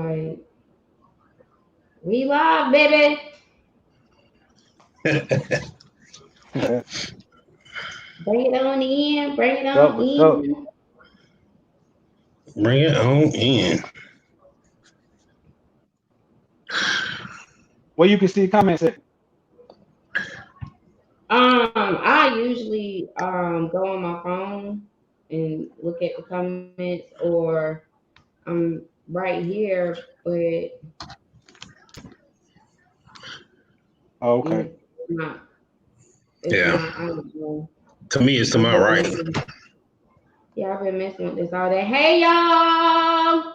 Like, we live, baby. Bring it on in. Bring it on What's up? in. Bring it on in. Well, you can see comments at. I usually go on my phone and look at the comments, or I'm right here, but Oh, okay. it's not. It's Yeah. not. I don't know. To me, it's to I've my been right. messing. Yeah, I've been messing with this all day. Hey y'all,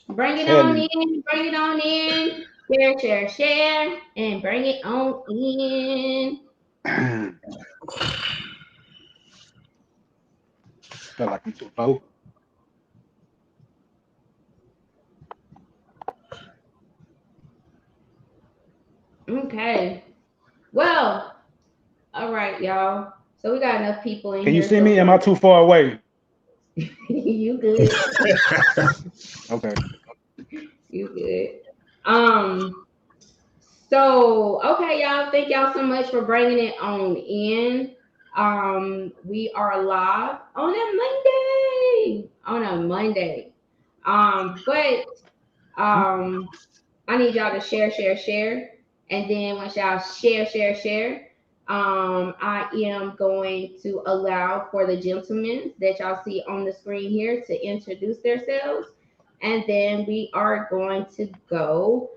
bring it Tell on you. in. Bring it on in. Share, share, share, and bring it on in. Feel like I'm too low. Okay. Well, all right, y'all. So we got enough people in Can you here. see me? So Am I too far away? you good. Okay. You good. Um. So okay, y'all. Thank y'all so much for bringing it on in. We are live on a Monday. On a Monday. But I need y'all to share, share, share, and then once y'all share, share, share, I am going to allow for the gentlemen that y'all see on the screen here to introduce themselves, and then we are going to go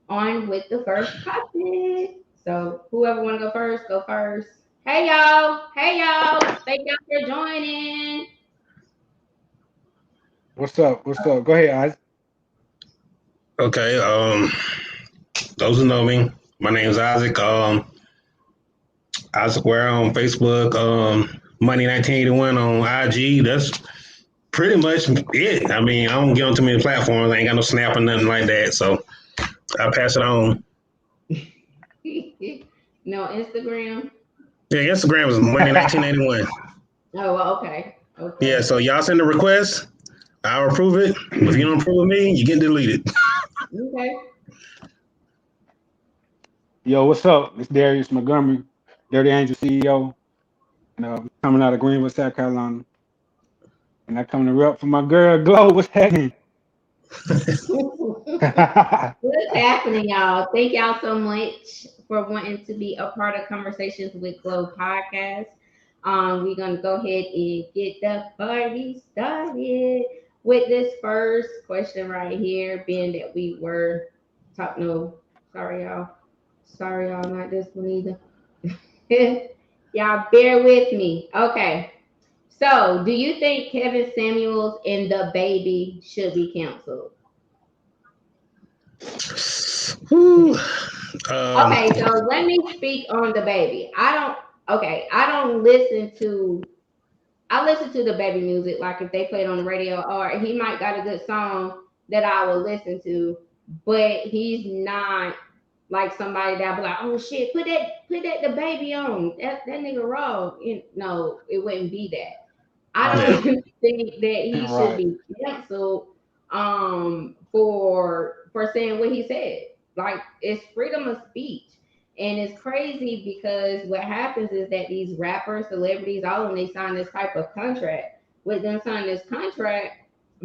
on with the first topic. So whoever want to go first, go first. Hey y'all, hey y'all, thank y'all for joining. What's up? What's up? Go ahead, Isaac. Okay. Those who know me, my name is Isaac. Isaac Ware on Facebook. Money 1981 on IG. That's pretty much it. I mean, I don't get on too many platforms. I ain't got no Snap or nothing like that. So I pass it on. No Instagram. Yeah, Instagram is Money 1981. Oh, well, okay, Yeah, okay, so y'all send a request. I'll approve it. If you don't approve me, you get deleted. okay. Yo, what's up? It's Darius Montgomery, Dirty Angel CEO, and coming out of Greenville, South Carolina. And I come to rep for my girl Glow. What's happening? What's happening, y'all? Thank y'all so much for wanting to be a part of Conversations with Glow podcast. We're gonna go ahead and get the party started with this first question right here, being that we were talking. No, sorry, y'all, not this one either. Y'all bear with me. Okay. So, do you think Kevin Samuels and the baby should be canceled? Whew. Okay, so let me speak on the baby. I don't listen to I listen to the baby music, like if they play it on the radio, or he might got a good song that I will listen to, but he's not like somebody that be like, oh shit, put that the baby on. That nigga raw. No, it wouldn't be that. I Right. Yeah. don't think that he should Right. be canceled for saying what he said. Like, it's freedom of speech. And it's crazy because what happens is that these rappers, celebrities, all of them, they sign this type of contract. With them signing this contract,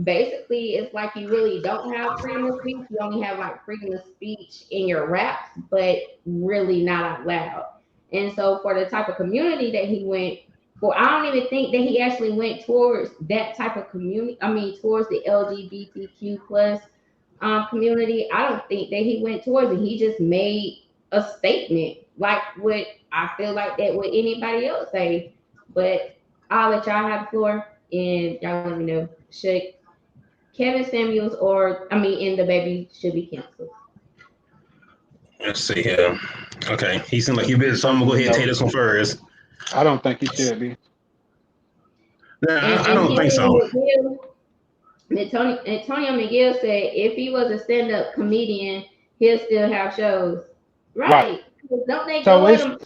basically it's like you really don't have freedom of speech. You only have like freedom of speech in your raps, but really not out loud. And so for the type of community that he went for, I don't even think that he actually went towards that type of community. I mean, towards the LGBTQ plus community. I don't think that he went towards it. He just made a statement, like what I feel like that would anybody else say. But I'll let y'all have the floor, and y'all let me know, should Kevin Samuels and the baby should be canceled? Let's see here. Okay, he seemed like he busy, so I'm gonna go ahead and take No, this one first. I don't think he should be. Nah, And I don't think so. Antonio McGill said if he was a stand-up comedian, he'll still have shows. Right. Right. Don't they So go at him?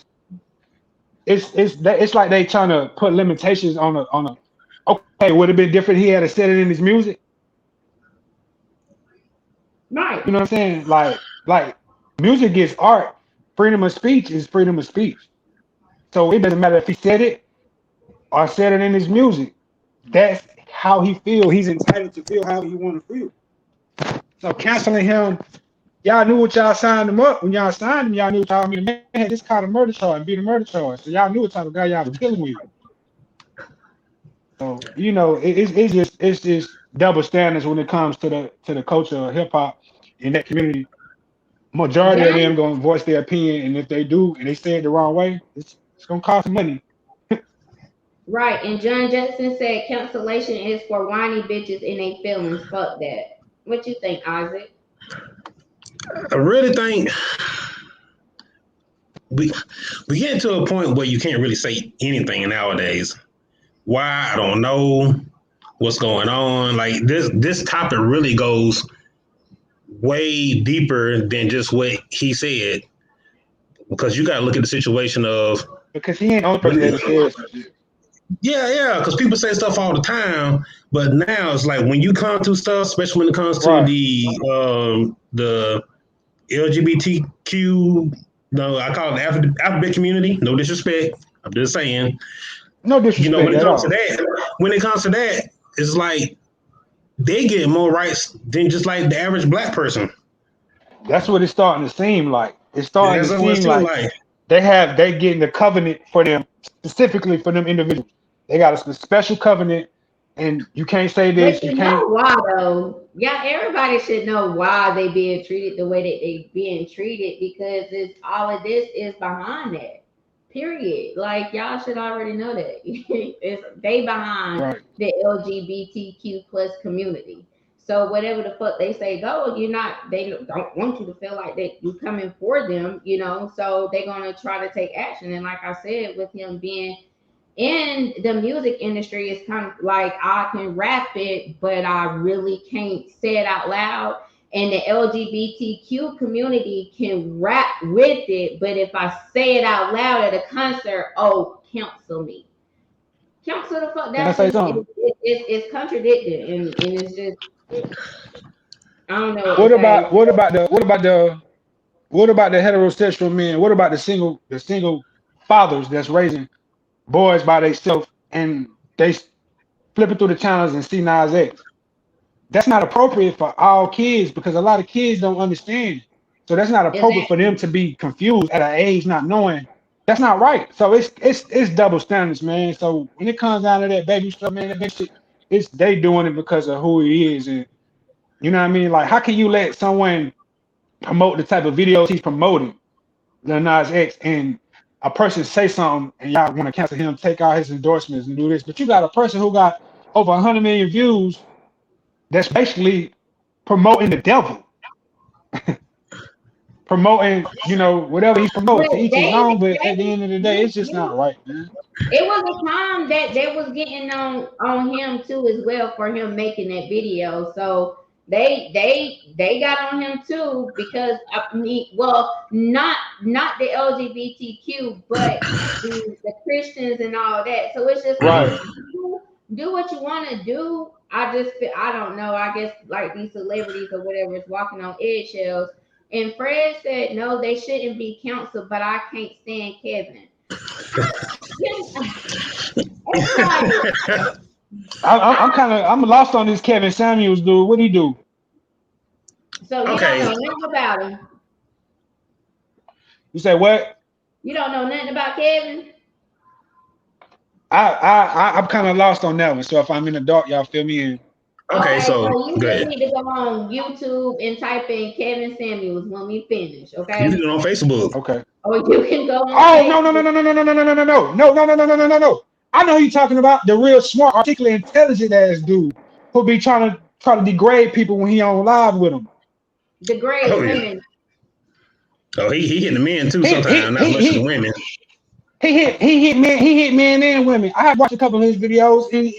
it's like they trying to put limitations on a. Okay, would it be different? He had to set it in his music. Right. You know what I'm saying? Like music is art. Freedom of speech is freedom of speech. So it doesn't matter if he said it or said it in his music. That's how he feel. He's entitled to feel how he want to feel. So canceling him, y'all knew what y'all signed him up. When y'all signed him, y'all knew what y'all, I mean, the man had this kind of murder charge and beat a murder charge. So y'all knew what type of guy y'all was dealing with. So it's just double standards when it comes to the culture of hip hop in that community. Majority of them John, gonna voice their opinion, and if they do and they say it the wrong way, it's gonna cost money. right. And John Jackson said cancellation is for whiny bitches in their feelings. Fuck that. What you think, Isaac? I really think we we get to a point where you can't really say anything nowadays. Why? I don't know what's going on. Like this topic really goes way deeper than just what he said because you got to look at the situation of Because he ain't the only person that said some shit. yeah, because people say stuff all the time, but now it's like when you come to stuff, especially when it comes to Right. the LGBTQ, no, I call it the alphabet community. No disrespect, I'm just saying. No You know, disrespect at all. when it comes to that, it's like they get more rights than just like the average black person. That's what it's starting to seem like. It's starting That's to what it seem seems like like. they getting the covenant for them, specifically for them individuals. They got a special covenant, and you can't say But this, you you can't. know why though? Yeah, everybody should know why they being treated the way that they being treated because it's all of this is behind that. Period. Like y'all should already know that. It's they behind Right. the LGBTQ plus community. So whatever the fuck they say go, you're not they don't want you to feel like that you coming for them, you know. So they're gonna try to take action. And like I said, with him being in the music industry, it's kind of like I can rap it, but I really can't say it out loud. And the LGBTQ community can rap with it, but if I say it out loud at a concert, oh, cancel me. Cancel the fuck. Can I That's say just something? it's contradicted, and it's just I don't know what to What say. about what about the heterosexual men? What about the single fathers that's raising boys by themselves and they flipping through the channels and see Nas X? That's not appropriate for all kids because a lot of kids don't understand. So that's not appropriate for them Exactly. to be confused at an age not knowing. That's not right. So it's double standards, man. So when it comes down to that baby stuff, man, that big shit, it's they doing it because of who he is, and you know what I mean. Like, how can you let someone promote the type of videos he's promoting, Lil Nas X, and a person say something and y'all want to cancel him, take out his endorsements and do this, but you got a person who got over 100 million views that's basically promoting the devil, promoting, whatever he's promoting But to each his they, own. But at the they, end of the day, you, it's just not you right, man. it was a time that they was getting on him too as well for him making that video. So they got on him too because I mean, well, not the LGBTQ, but the Christians and all that. So it's just like Right. Mhm. do what you want to do. I just feel, I don't know. I guess like these celebrities or whatever is walking on eggshells. And Fred said no, they shouldn't be counseled, but I can't stand Kevin. Yeah, it's like I'm lost on this Kevin Samuels dude. What he do? so you don't Okay, know nothing about him. You say what? You don't know nothing about Kevin. I'm kind of lost on that one. So if I'm in the dark, y'all fill me in. okay, Okay, so so you go just ahead. need to go on YouTube and type in Kevin Samuels when we finish, You can okay? do it on Facebook. Okay. Or you can go on Oh, no, no, no, Facebook. no, no, no, no, no, no, no, no, no, no, no, no, no, no, no, no, no. I know who you're talking about, the real smart, articulate, intelligent ass dude who be trying to degrade people when he on live with them. Oh Degrade yeah. women. Oh, he hitting the men too He he sometimes, not so he much as the he women. he hit men and women. I have watched a couple of his videos, and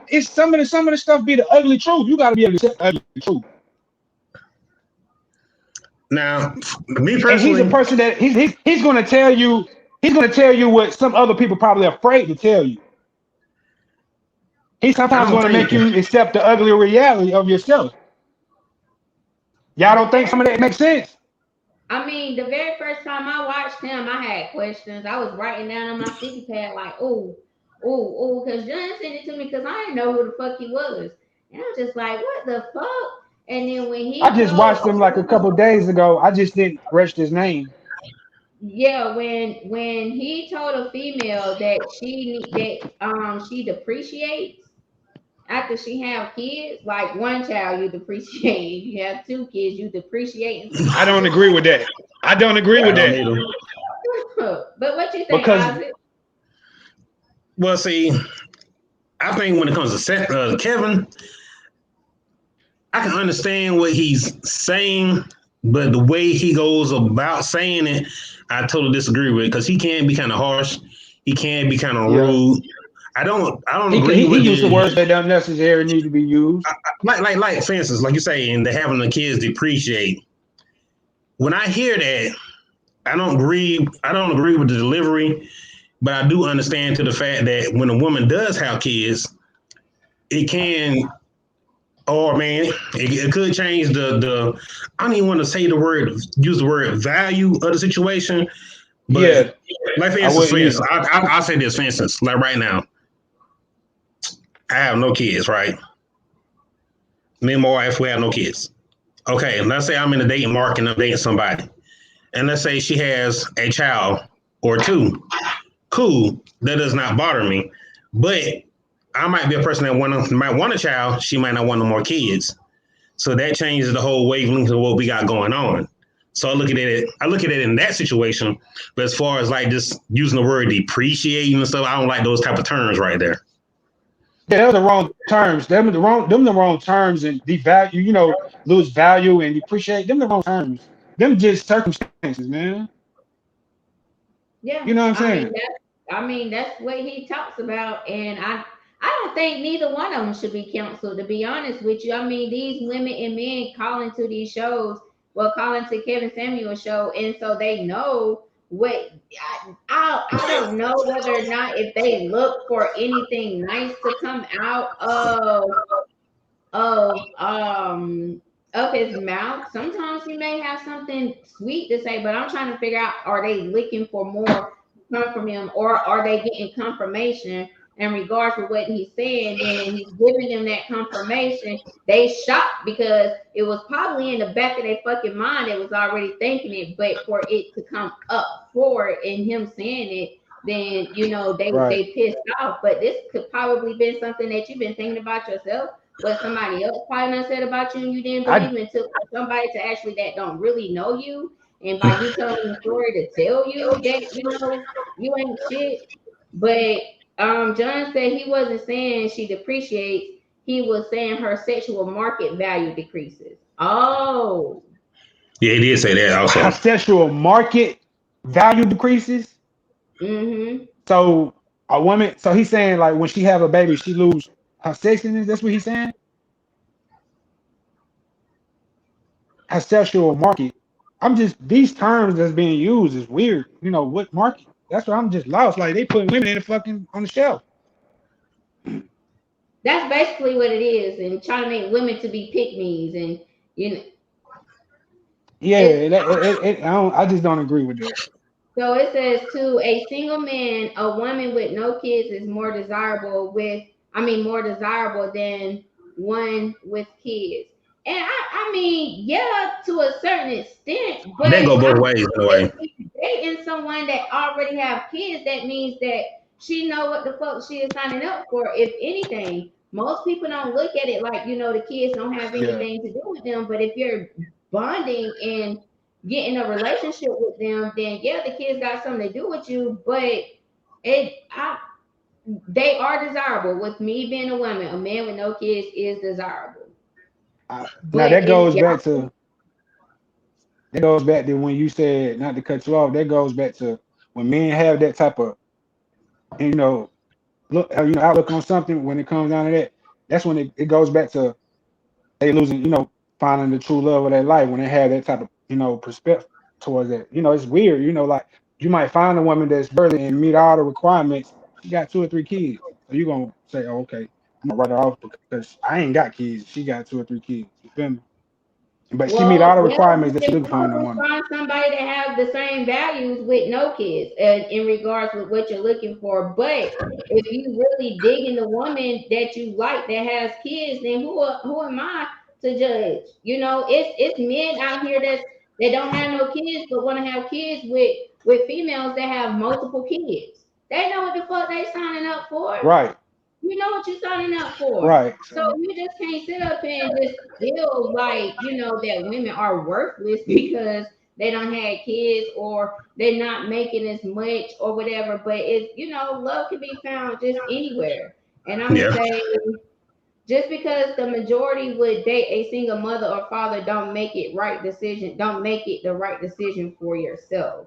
it's some of the stuff be the ugly truth. You got to be able to accept the ugly truth. Now, me And he's a personally, person that he's going to tell you what some other people probably afraid to tell you. He's I sometimes don't going to think make you accept the ugly reality of yourself. Y'all The don't think some of that makes sense? I mean, the very first time I watched him, I had questions. I was writing down on my sticky pad like, oh, oh, oh, because John sent it to me because I didn't know who the fuck he was. And I was just like, what the fuck? And then when I he just told, watched him like a couple days ago. I just didn't register his name. yeah, when he told a female that she depreciates after she have kids, like one child you depreciate, if you have two kids you depreciate and I stuff. don't agree with that. I don't agree I with don't that need them. But what you think, because Isaac? Well, see, I think when it comes to Kevin, I can understand what he's saying, but the way he goes about saying it, I totally disagree with because he can be kind of harsh. He can be kind of yeah, rude. I don't he agree he, he with used the the words that don't necessarily need to be used. like for instance, like you say, and the having the kids depreciate. When I hear that, I don't agree. I don't agree with the delivery, but I do understand to the fact that when a woman does have kids, it can, or man, it could change the. I don't even want to say use the word value of the situation, but Yeah, like I for wouldn't instance, either. I'll say this for instance, like right now, I have no kids, right? Me and my wife, we have no kids. Okay, and let's say I'm in the dating market and I'm dating somebody, and let's say she has a child or two. Cool, that does not bother me, but I might be a person that might want a child. She might not want no more kids. So that changes the whole wavelength of what we got going on. So I look at it. I look at it in that situation. But as far as like just using the word depreciating and stuff, I don't like those type of terms right there. Yeah, those are the wrong terms. Them the wrong terms and devalue. Lose value and depreciate. Them the wrong terms. Them just circumstances, man. Yeah, You know what I'm saying? I mean that's what he talks about, and I don't think neither one of them should be canceled. To be honest with you, I mean these women and men call into these shows, well, call into Kevin Samuel show, and so they know what. I don't know whether or not if they look for anything nice to come out of of his mouth. Sometimes he may have something sweet to say, but I'm trying to figure out, are they looking for more to come from him, or are they getting confirmation in regards to what he's saying? Then he's giving them that confirmation. They shocked because it was probably in the back of their fucking mind. They was already thinking it, but for it to come up forward and him saying it, then Right. they pissed off. But this could probably been something that you've been thinking about yourself, what somebody else probably done said about you and you didn't I believe it, took somebody to actually that don't really know you, and by you telling the story to tell you that you ain't shit. But John said he wasn't saying she depreciates, he was saying her sexual market value decreases. Oh. Yeah, he did say that also. Her sexual market value decreases. Mm-hmm. So a woman. So he's saying like when she have a baby, she lose her sexiness. That's what he's saying. Her sexual market. I'm just these terms that's being used is weird. What market? That's what I'm just lost. Like they putting women in the fucking on the shelf. That's basically what it is, and trying to make women to be pick me's, and you know it's. Yeah, I just don't agree with that. So it says to a single man, a woman with no kids is more desirable than one with kids. And I mean, yeah, to a certain extent, but They go both ways in a if way. she's dating someone that already have kids, that means that she know what the fuck she is signing up for. If anything, most people don't look at it like, the kids don't have Yeah, anything to do with them. But if you're bonding and get in a relationship with them, then yeah, the kids got something to do with you. But it, I, they are desirable. With me being a woman, a man with no kids is desirable. now But that if goes back y'all, to when you said not to cut you off. That goes back to when men have that type of you know outlook on something. When it comes down to that, that's when it goes back to they losing. Finding the true love of their life when they have that type of perspective towards that. It's weird. Like you might find a woman that's birthing and meet all the requirements. She got 2 or 3 kids, so you gonna say, "Oh, okay, I'm gonna write her off because I ain't got kids. She got 2 or 3 kids." You feel me? But she meet all Well, the yeah, requirements that you you're can looking for in a always woman. find somebody that have the same values with no kids, in regards with what you're looking for. But if you really dig in the woman that you like that has kids, then who am I to judge? You know, it's men out here that don't have no kids but want to have kids with females that have multiple kids. They know what the fuck they signing up for. Right, You know what you're signing up for. right. So you just can't sit up here and just feel like, that women are worthless because they don't have kids or they're not making as much or whatever. But love can be found just anywhere. And I'm gonna Yeah. say, just because the majority would date a single mother or father, don't make it right decision. Don't make it the right decision for yourself.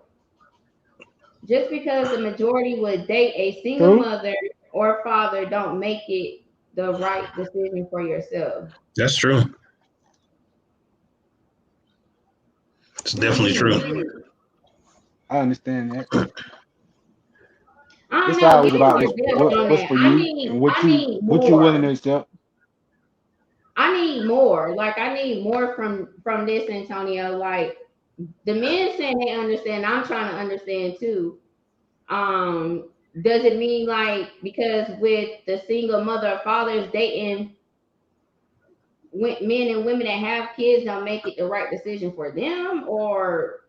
Just because the majority would date a single True. mother or father, don't make it the right decision for yourself. That's true. It's definitely true. I understand that. I don't It's know. always Give me about more depth on what's that. for I you need and I need what you willing more. to accept. I need more. Like I need more from this, Antonio. Like the men saying they understand. I'm trying to understand too. Does it mean like because with the single mother or fathers dating men and women that have kids don't make it the right decision for them, or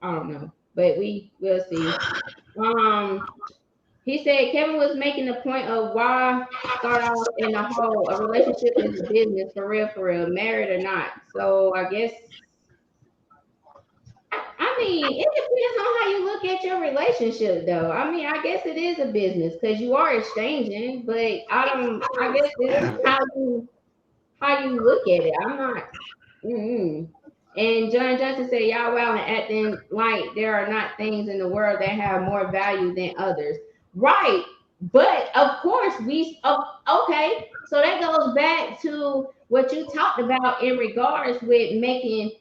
I don't know, but we will see. Um, he said Kevin was making the point of why start off in the whole a relationship is a business for real, married or not. So I guess I mean it depends on how you look at your relationship though. I mean I guess it is a business because you are exchanging, but I guess it's how you look at it. I'm not. Mm-mm. And John Johnson said, "Y'all wow and acting like there are not things in the world that have more value than others." Right. But of course, okay. So that goes back to what you talked about in regards with making,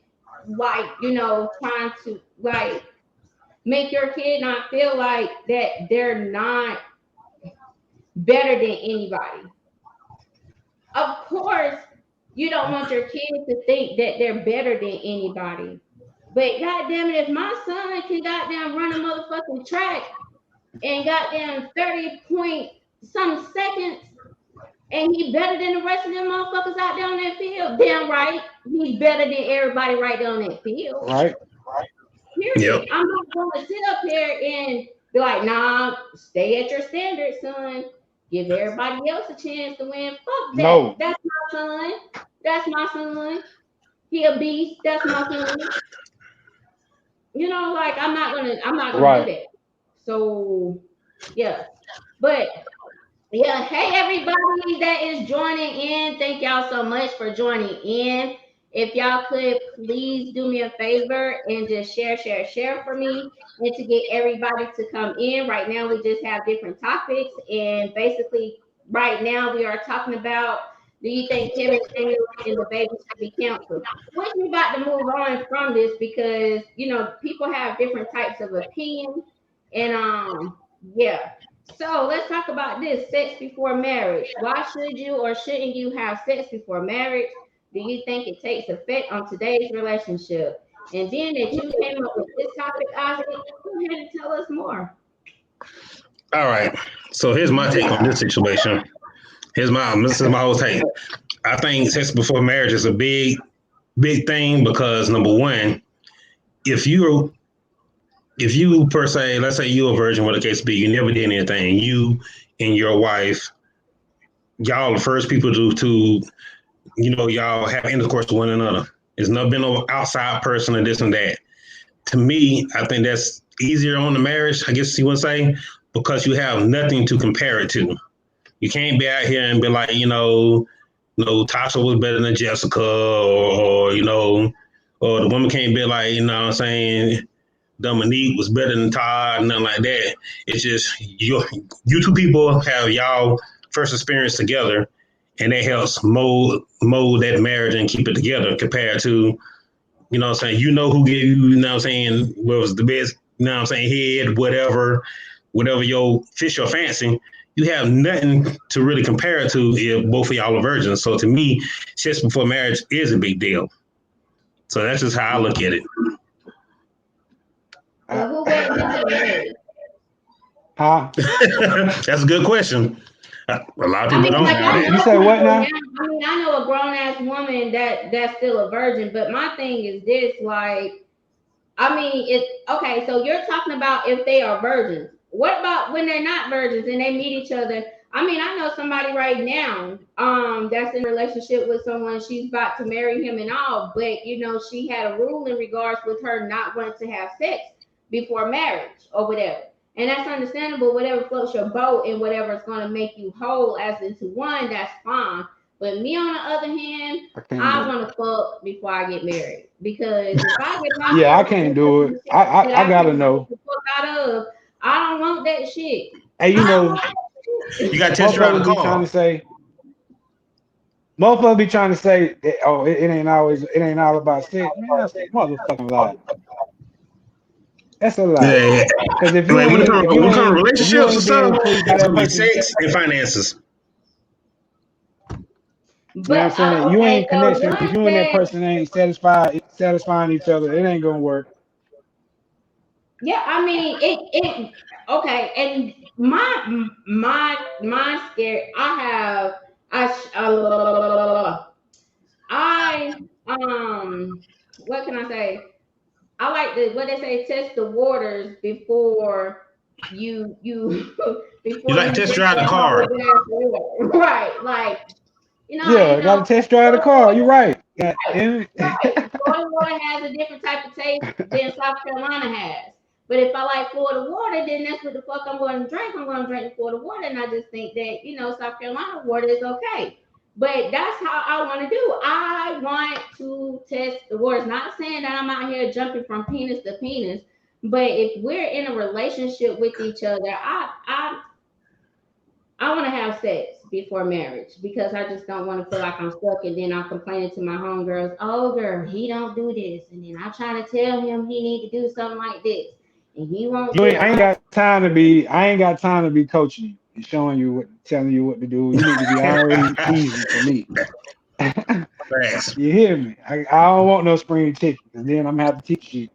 like, trying to like make your kid not feel like that they're not better than anybody. Of course, you don't want your kids to think that they're better than anybody. But goddamn it, if my son can goddamn run a motherfucking track and goddamn 30 point some seconds and he better than the rest of them motherfuckers out there on that field, damn right, he's better than everybody right there on that field. Right. Yep. Period. I'm not gonna sit up here and be like, nah, stay at your standard, son. Give everybody else a chance to win. Fuck that. No. That's my son. That's my son. He a beast. That's my son. Like I'm not gonna do Right. that. So yeah. But yeah, hey everybody that is joining in. Thank y'all so much for joining in. If y'all could please do me a favor and just share for me and to get everybody to come in. Right now we just have different topics and basically right now we are talking about, do you think Kevin Samuels and the baby should be canceled? Which we about to move on from this because people have different types of opinion and yeah. So let's talk about this sex before marriage. Why should you or shouldn't you have sex before marriage? Do you think it takes effect on today's relationship? And then that you came up with this topic, Isaac, go ahead and tell us more. All right. So here's my take on this situation. This is my whole take. I think sex before marriage is a big thing because number one, if you per se, let's say you're a virgin, what the case be, you never did anything. You and your wife, y'all the first people to y'all have intercourse with one another. There's never been no outside person and this and that. To me, I think that's easier on the marriage, I guess you would say, because you have nothing to compare it to. You can't be out here and be like, Tasha was better than Jessica, or the woman can't be like, what I'm saying, Dominique was better than Todd, nothing like that. It's just you two people have y'all first experience together, and that helps mold that marriage and keep it together compared to, what I'm saying, who gave you, what I'm saying, what was the best, what I'm saying, head, whatever your fish or fancy. You have nothing to really compare it to if both of y'all are virgins. So to me, sex before marriage is a big deal. So that's just how I look at it. Well, who went into the marriage? Huh? That's a good question. A lot of people don't like, have You say what now? I know a grown ass woman that's still a virgin, but my thing is this, like, I mean, it's okay. So you're talking about if they are virgins. What about when they're not virgins and they meet each other? I mean, I know somebody right now, that's in a relationship with someone. She's about to marry him and all, but you know, she had a rule in regards with her not wanting to have sex before marriage or whatever. And that's understandable. Whatever floats your boat and whatever is going to make you whole as into one, that's fine. But me, on the other hand, I want to fuck before I get married, because if I get my yeah, I can't do it. I gotta know. Out of, I don't want that shit. Hey, you know, you got to test drive the car. Motherfuckers be trying to say that, oh, it ain't all about sex. Man, that's a motherfucking lie. That's a lie. Yeah. Because if when it comes to relationships or something, it's gonna be sex and finances. You know what I'm saying? You ain't connecting. If you and that person ain't satisfying each other, it ain't gonna work. Yeah, I mean it okay, and my scare. What can I say? I like what they say, test the waters before you before you like test drive the car. Right, like, you know. Yeah, gotta test drive the car. You're right. Right. Florida water has a different type of taste than South Carolina has. But if I like Florida water, then that's what the fuck I'm going to drink. I'm going to drink Florida water, and I just think that, you know, South Carolina water is okay. But that's how I want to do. I want to test the waters. Not saying that I'm out here jumping from penis to penis, but if we're in a relationship with each other, I want to have sex before marriage, because I just don't want to feel like I'm stuck, and then I'm complaining to my homegirls, oh girl, he don't do this, and then I try to tell him he need to do something like this, and he won't. I ain't got time to be coaching you and showing you telling you what to do. You need to be already easy for me. You hear me? I don't want no spring chicken, and then I'm gonna have to teach you.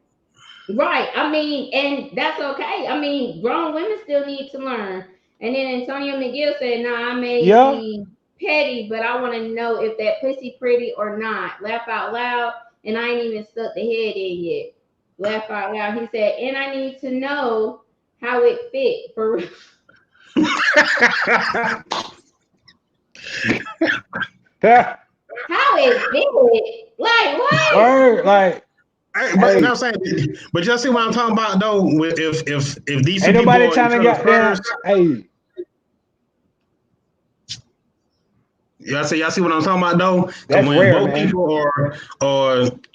Right. I mean, and that's okay. I mean, grown women still need to learn. And then Antonio McGill said, "Nah, I may be petty, but I want to know if that pussy pretty or not." Laugh out loud, and I ain't even stuck the head in yet. Laugh out loud. He said, "And I need to know how it fit for real." How it fit? Like what? Word, like. But I'm saying, but y'all see what I'm talking about though. If these ain't people nobody trying to get first, hey. Y'all see what I'm talking about though. That's when rare, both man. people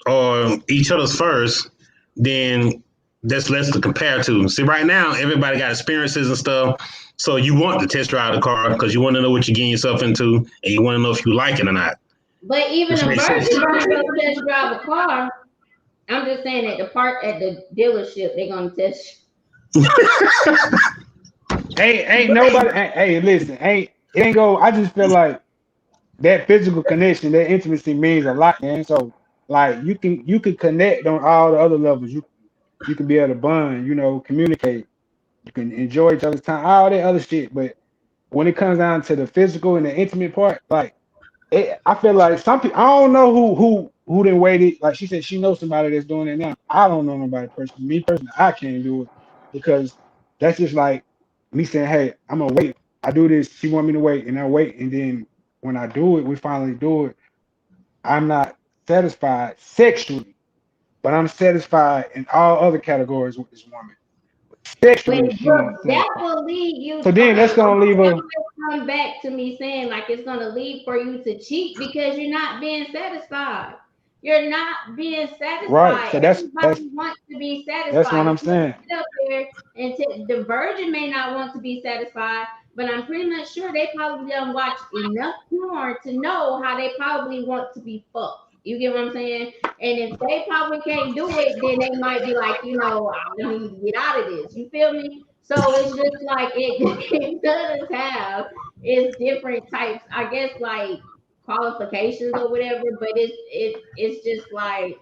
are each other's first, then that's less to compare to. See, right now everybody got experiences and stuff, so you want to test drive the car because you want to know what you're getting yourself into, and you want to know if you like it or not. But even a virgin don't test drive a car. I'm just saying at the park, at the dealership, they're gonna test. Ain't nobody. Hey, listen, it ain't go. I just feel like that physical connection, that intimacy means a lot, man. So like you can connect on all the other levels. You can be able to bond, you know, communicate. You can enjoy each other's time, all that other shit. But when it comes down to the physical and the intimate part, like I feel like some people. I don't know who didn't wait. Like she said, she knows somebody that's doing it now. I don't know nobody personally. Me personally, I can't do it because that's just like me saying, "Hey, I'm gonna wait. I do this. She want me to wait, and I wait, and then when I do it, we finally do it. I'm not satisfied sexually, but I'm satisfied in all other categories with this woman. Sexually, that will lead you. So then that's gonna leave her. Come back to me saying like it's gonna lead for you to cheat because you're not being satisfied. You're not being satisfied. Right. So that's wants to be satisfied. That's what I'm saying. And the virgin may not want to be satisfied, but I'm pretty much sure they probably don't watch enough porn to know how they probably want to be fucked. You get what I'm saying? And if they probably can't do it, then they might be like, you know, I need to get out of this. You feel me? So it's just like it does have it's different types, I guess, like qualifications or whatever. But it's just like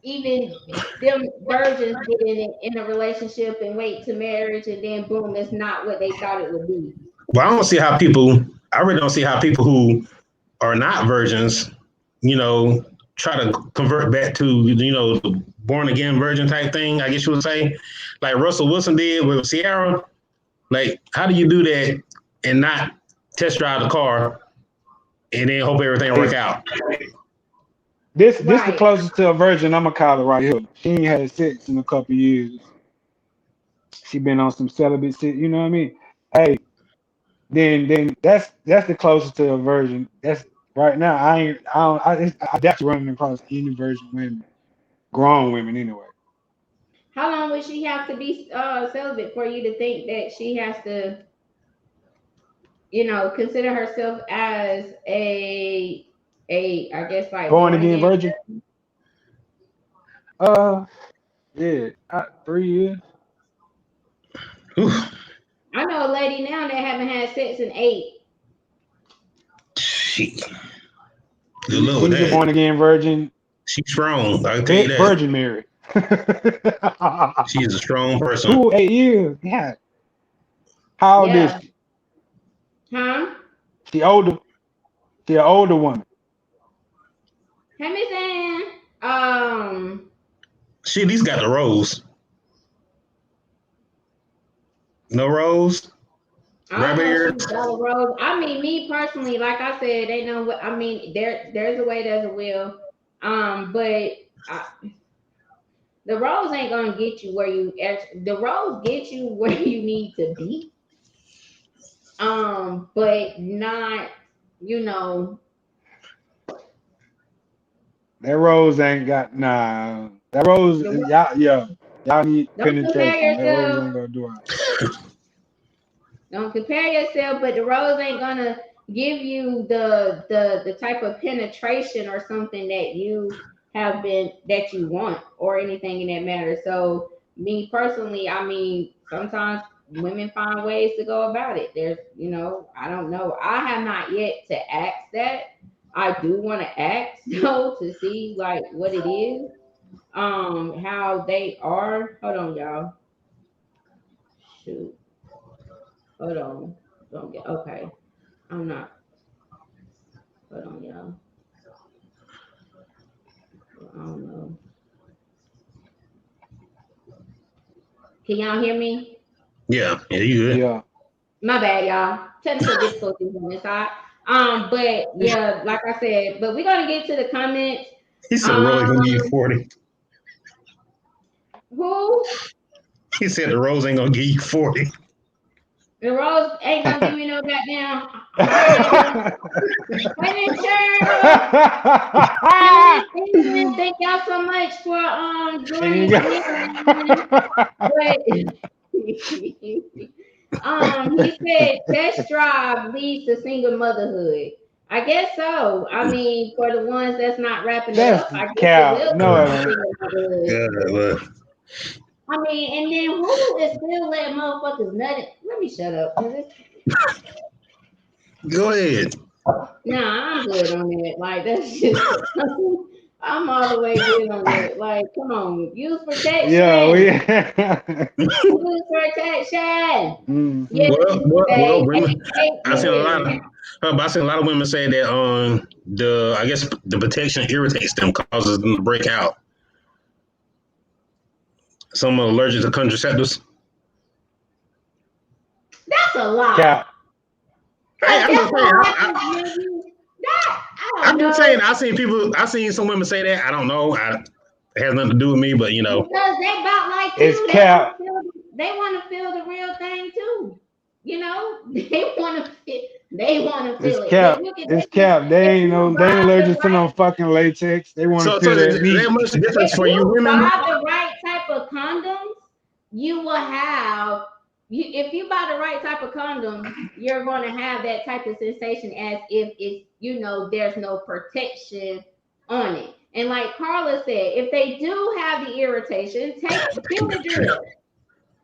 even them virgins get in a relationship and wait to marriage, and then boom, it's not what they thought it would be. Well, I don't see how people. I really don't see how people who are not virgins, try to convert back to the born again virgin type thing. I guess you would say, like Russell Wilson did with Sierra. Like, how do you do that and not test drive the car and then hope everything work out? This the Right. closest to a virgin I'm gonna call it right here. She ain't had sex in a couple years. She been on some celibate shit. You know what I mean? Hey, then that's the closest to a virgin. That's right now. I doubt you running across any virgin women, grown women anyway. How long would she have to be celibate for you to think that she has to, consider herself as I guess like Born born again again? virgin. Yeah, 3 years. Whew. I know a lady now that haven't had sex in 8. Shit. Good luck with She's a that. born again virgin. She's strong. I can tell you that. Virgin Mary. She's a strong person. Ooh, 8 years. Yeah. How old is Yeah. she? Huh? She older. She an older woman. Hey, Miss Ann. She at least got the rose. No rose? I don't Rabbit know if ears? she's Bella Rose. I mean, me personally, like I said, they know what I mean. There's a way, there's a will. But the rose ain't gonna get you where the rose gets you where you need to be. But not, That rose ain't got nah. That rose, the, y'all need don't compare penetration. That rose yourself. ain't gonna do it. Don't compare yourself, but the rose ain't gonna give you the type of penetration or something that you that you want or anything in that matter. So me personally, I mean, sometimes women find ways to go about it. There's, I don't know. I have not yet to ask that. I do want to ask though to see like what it is, how they are. Hold on, y'all. Shoot. Hold on. Don't get okay. I'm not. Hold on, y'all. I don't know. Can y'all hear me? Yeah, you good. Yeah. My bad, y'all. Technical difficulties on this side. But yeah, like I said, but we're gonna get to the comments. He said the rose gonna give you Um, 40. who? He said the rose ain't gonna give you 40. The rose ain't gonna give me no goddamn hard. Thank y'all so much for joining in. But he said test drive leads to single motherhood. I guess so. I mean, for the ones that's not wrapping it up, I guess Cap. it will No, lead it to ain't. single motherhood. Yeah, well, I mean, and then who is still letting motherfuckers nut it? Let me shut up. go ahead. Nah, I'm good on that. Like that's just I'm all the way good on that. Like, come on, use protection. Yeah, Use protection. Mhm. Yeah, Well, women. I seen a lot women. of. I seen a lot of women say that I guess the protection irritates them, causes them to break out. Some are allergic to contraceptives. That's a lot. Cap. Hey, I'm just saying. I'm just saying. I've seen some women say that. I don't know. It has nothing to do with me, but Because they about like It's you. cap. They want to feel the real thing too. They want to feel. They want to feel It's it. cap. It's cap. They ain't allergic to right, no fucking latex. They want so to feel that meat. that much difference if for you you women. buy the right type of condoms, you will have. If you buy the right type of condom, you're going to have that type of sensation as if it's there's no protection on it. And like Carla said, if they do have the irritation, take Benadryl.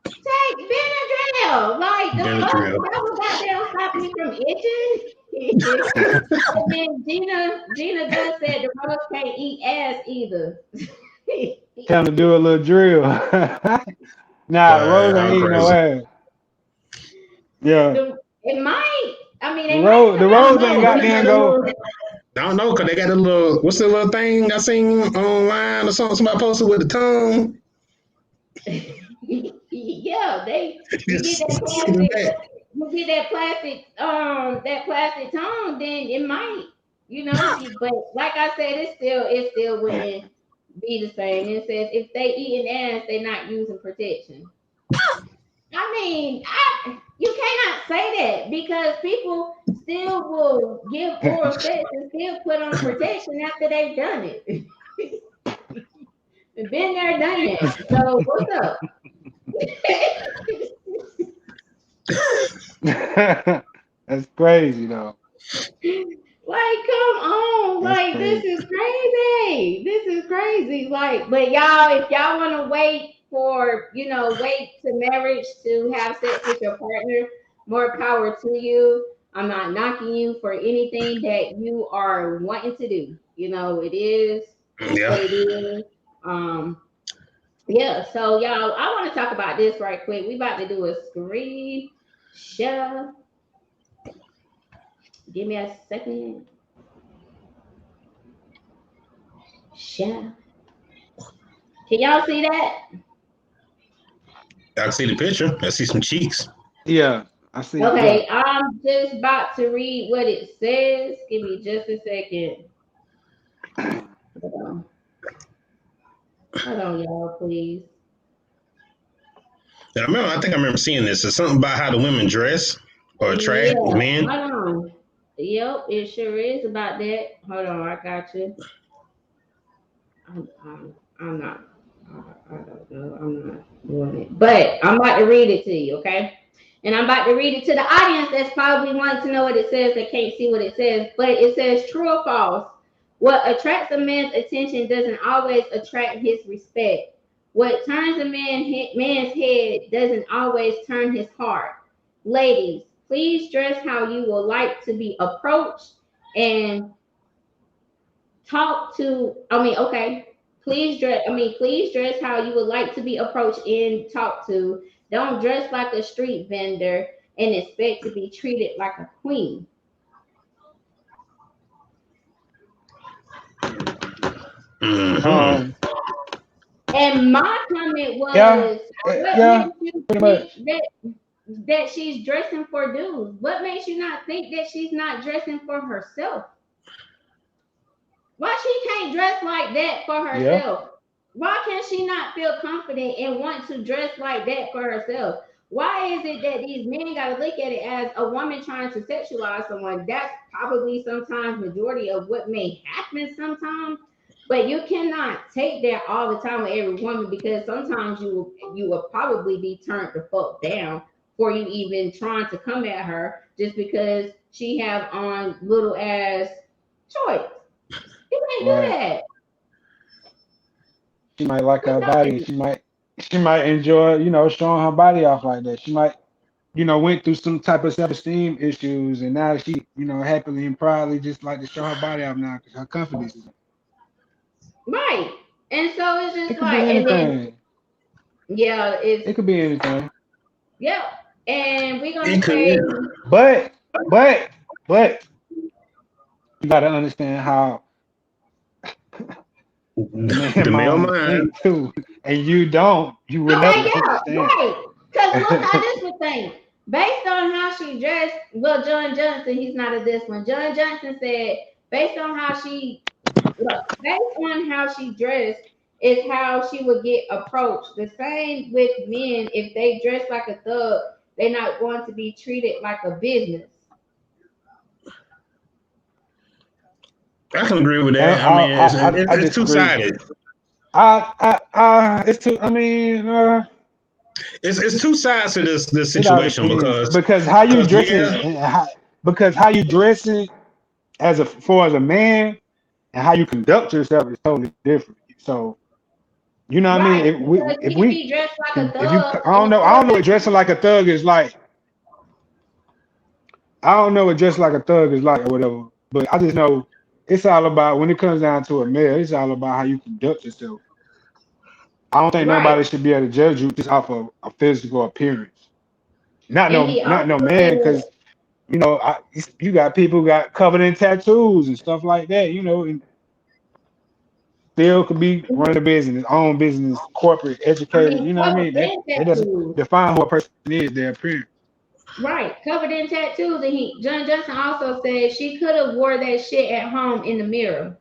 Take Benadryl. Like the fuck, that will goddamn stop me from itching. And then Gina Gunn said the rose can't eat ass either. Tell him to do a little drill. Nah, Rose ain't I'm eating no crazy. ass. Yeah, It might. I mean, the they might Rose, the come out Rose ain't got They more. then got a go. little, I don't know, cause they got a little. What's the little thing I seen online or something? Somebody posted with the tongue. Yeah, you get Just that sitting plastic, back. you get that plastic tongue, then it might, but like I said, it still wouldn't be the same. It says if they eating ass, they're not using protection. I mean, you cannot say that because people still will give oral sex and still put on protection after they've done it. Been there, done that. So what's up? That's crazy though. Like, come on. That's Like, this crazy. is crazy. This is crazy. Like, but y'all, if y'all want to wait to marriage to have sex with your partner, more power to you. I'm not knocking you for anything that you are wanting to do. It is what Yeah. it is. Yeah. So, y'all, I want to talk about this right quick. We about to do a screen share. Give me a second. Share. Can y'all see that? I can see the picture. I see some cheeks. Yeah, I see. Yeah. Okay, I'm just about to read what it says. Give me just a second. Hold on. Hold on, y'all, please. I think I remember seeing this. It's something about how the women dress or Yeah, attract men. hold on. Yep, it sure is about that. Hold on, I got you. I'm not. I don't know. I'm not doing it, but I'm about to read it to you, okay? And I'm about to read it to the audience that's probably wanting to know what it says. They can't see what it says, but it says true or false. What attracts a man's attention doesn't always attract his respect. What turns a man's head doesn't always turn his heart. Ladies, please dress how you would like to be approached and talk to. Okay. Please dress how you would like to be approached and talked to. Don't dress like a street vendor and expect to be treated like a queen. Mm-hmm. And my comment Yeah, was, what yeah, makes you pretty think much. that she's dressing for dudes? What makes you not think that she's not dressing for herself? Why she can't dress like that for Yeah. herself? Why can she not feel confident and want to dress like that for herself? Why is it that these men gotta look at it as a woman trying to sexualize someone? That's probably sometimes majority of what may happen sometimes. But you cannot take that all the time with every woman because sometimes you will probably be turned the fuck down for you even trying to come at her just because she have on little ass choice. You can't do Right. that. She might like What's her up with body. you? She might enjoy, showing her body off like that. She might, went through some type of self-esteem issues, and now she, happily and proudly just like to show her body off now because her confidence is. Right. And so it's It just could be like, and then anything. yeah, it's It could be anything. yep. And we're It gonna say, could. But, but, but you gotta understand how the man The male mind mind. think too, and you don't. You will okay, never yeah, understand. right. Because look how this would think. Based on how she dressed, well, John Johnson, he's not a this one. John Johnson said, based on how she look, based on how she dressed is how she would get approached. The same with men. If they dress like a thug, they're not going to be treated like a business. I can agree with I, that. I mean, I, I, I it's two disagree. sided. It's too. I mean, It's two sides to this it all situation depends because how you dressing, yeah, because how you dressing as a man and how you conduct yourself is totally different. So you know what I mean. Right, If we because if he could we be dressed like a if you thug I don't and know still what dressing like a thug is like. I don't know what dressing like a thug is like or whatever. But I just know it's all about when it comes down to a male. It's all about how you conduct yourself. I don't think Right. nobody should be able to judge you just off of a physical appearance. Not And he no also man, said, because you got people who got covered in tattoos and stuff like that. And still could be running a business, own business, corporate, I educated. mean, You know what I covered mean? That in it doesn't tattoos. define who a person is. Their appearance. Right, covered in tattoos. And John Johnson also said she could have wore that shit at home in the mirror.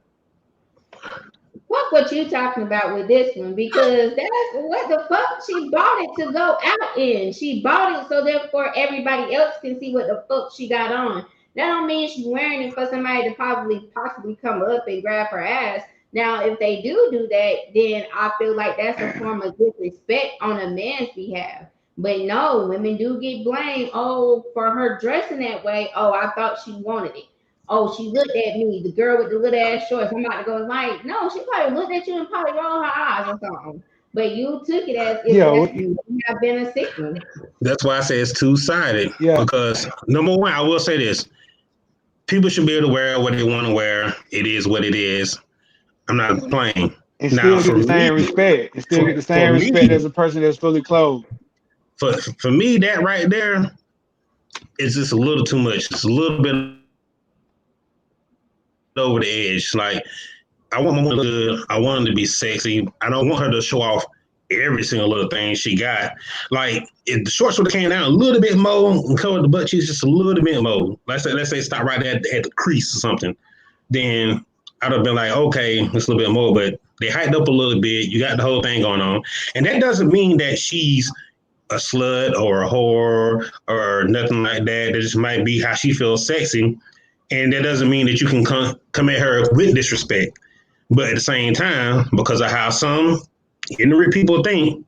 Fuck what you talking about with this one, because that's what the fuck she bought it to go out in. She bought it so therefore everybody else can see what the fuck she got on. That don't mean she's wearing it for somebody to possibly come up and grab her ass. Now, if they do that, then I feel like that's a form of disrespect on a man's behalf. But no, women do get blamed. Oh, for her dressing that way. Oh, I thought she wanted it. Oh, she looked at me, the girl with the little ass shorts. I'm about to go like, no, she probably looked at you and probably rolled her eyes or something. But you took it as if Yeah, that's you have been a sick one. That's why I say it's two-sided. yeah, Because number one, I will say this: people should be able to wear what they want to wear. It is what it is. I'm not playing. and Now, still get the same respect, and still get the for same respect me, as a person that's fully clothed. for me, that right there is just a little too much. It's a little bit over the edge. Like, I want my woman to look good. I want her to be sexy. I don't want her to show off every single little thing she got. Like, if the shorts would have came down a little bit more and covered the butt cheeks just a little bit more. Let's say stop right there at the crease or something. Then I'd have been like, okay, it's a little bit more, but they hyped up a little bit. You got the whole thing going on. And that doesn't mean that she's a slut or a whore or nothing like that. That just might be how she feels sexy. And that doesn't mean that you can come at her with disrespect. But at the same time, because of how some ignorant people think,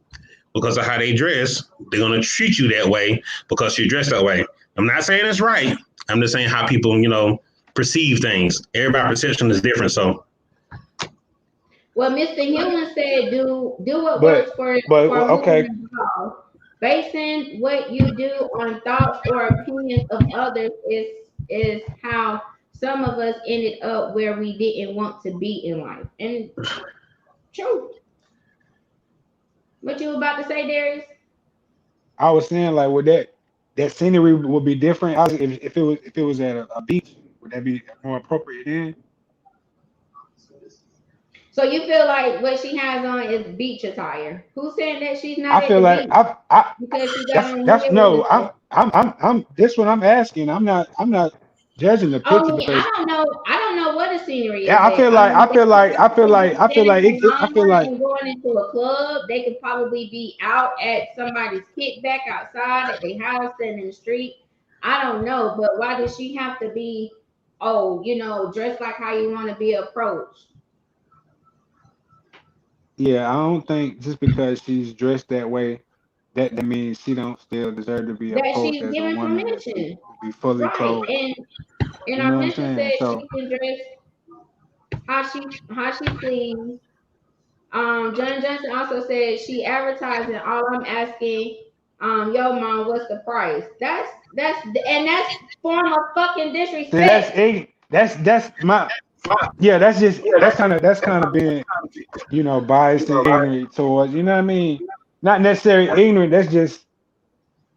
because of how they dress, they're going to treat you that way because you dress that way. I'm not saying it's right. I'm just saying how people, perceive things. Everybody's perception is different. So, Well, Mr. Hewlin said, do what But works for okay, women involved. Basing what you do on thoughts or opinions of others is how some of us ended up where we didn't want to be in life. And true. What you about to say, Darius? I was saying like with that scenery would be different. If it was at a beach, would that be more appropriate then? So you feel like what she has on is beach attire? Who's saying that she's I not at feel the like beach I because she got on that's heels and no. stuff? I'm this what I'm asking. I'm not judging the Oh, picture because I don't know what the scenery is yeah, at. I feel like Standing I feel somewhere like and going into a club. They could probably be out at somebody's kickback outside at their house and in the street. I don't know, but why does she have to be, dressed like how you want to be approached? yeah, I don't think just because she's dressed that way that means she don't still deserve to be That approached she's as a given woman that should permission. be fully Right. clothed. And You know our what I'm mentor saying? said So she can dress how she please. John Johnson also said she advertising. All I'm asking, yo, mom, what's the price? That's form of fucking see, disrespect. that's my yeah. That's kind of being biased and ignorant towards. You know what I mean? Not necessarily ignorant. That's just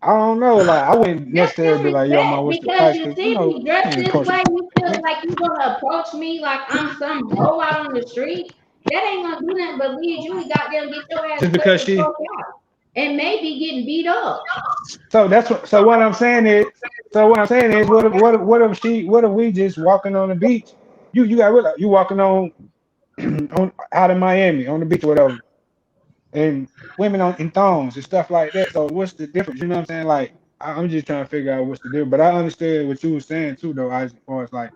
I don't know. Like I wouldn't That's necessarily be like, yo, disrespect mom, what's the because price? you Because see me you dressed can't this approach way. You feel me. like you're gonna approach me like I'm some hoe out on the street. That ain't gonna do nothing but lead you to goddamn get your ass Just cut because the she fuck out and maybe getting beat up. So that's what. What I'm saying is, what if we just walking on the beach? You got real. You walking on on out in Miami on the beach or whatever, and women on in thongs and stuff like that. So what's the difference? You know what I'm saying? Like I'm just trying to figure out what's the difference. But I understood what you were saying too, though, as far as like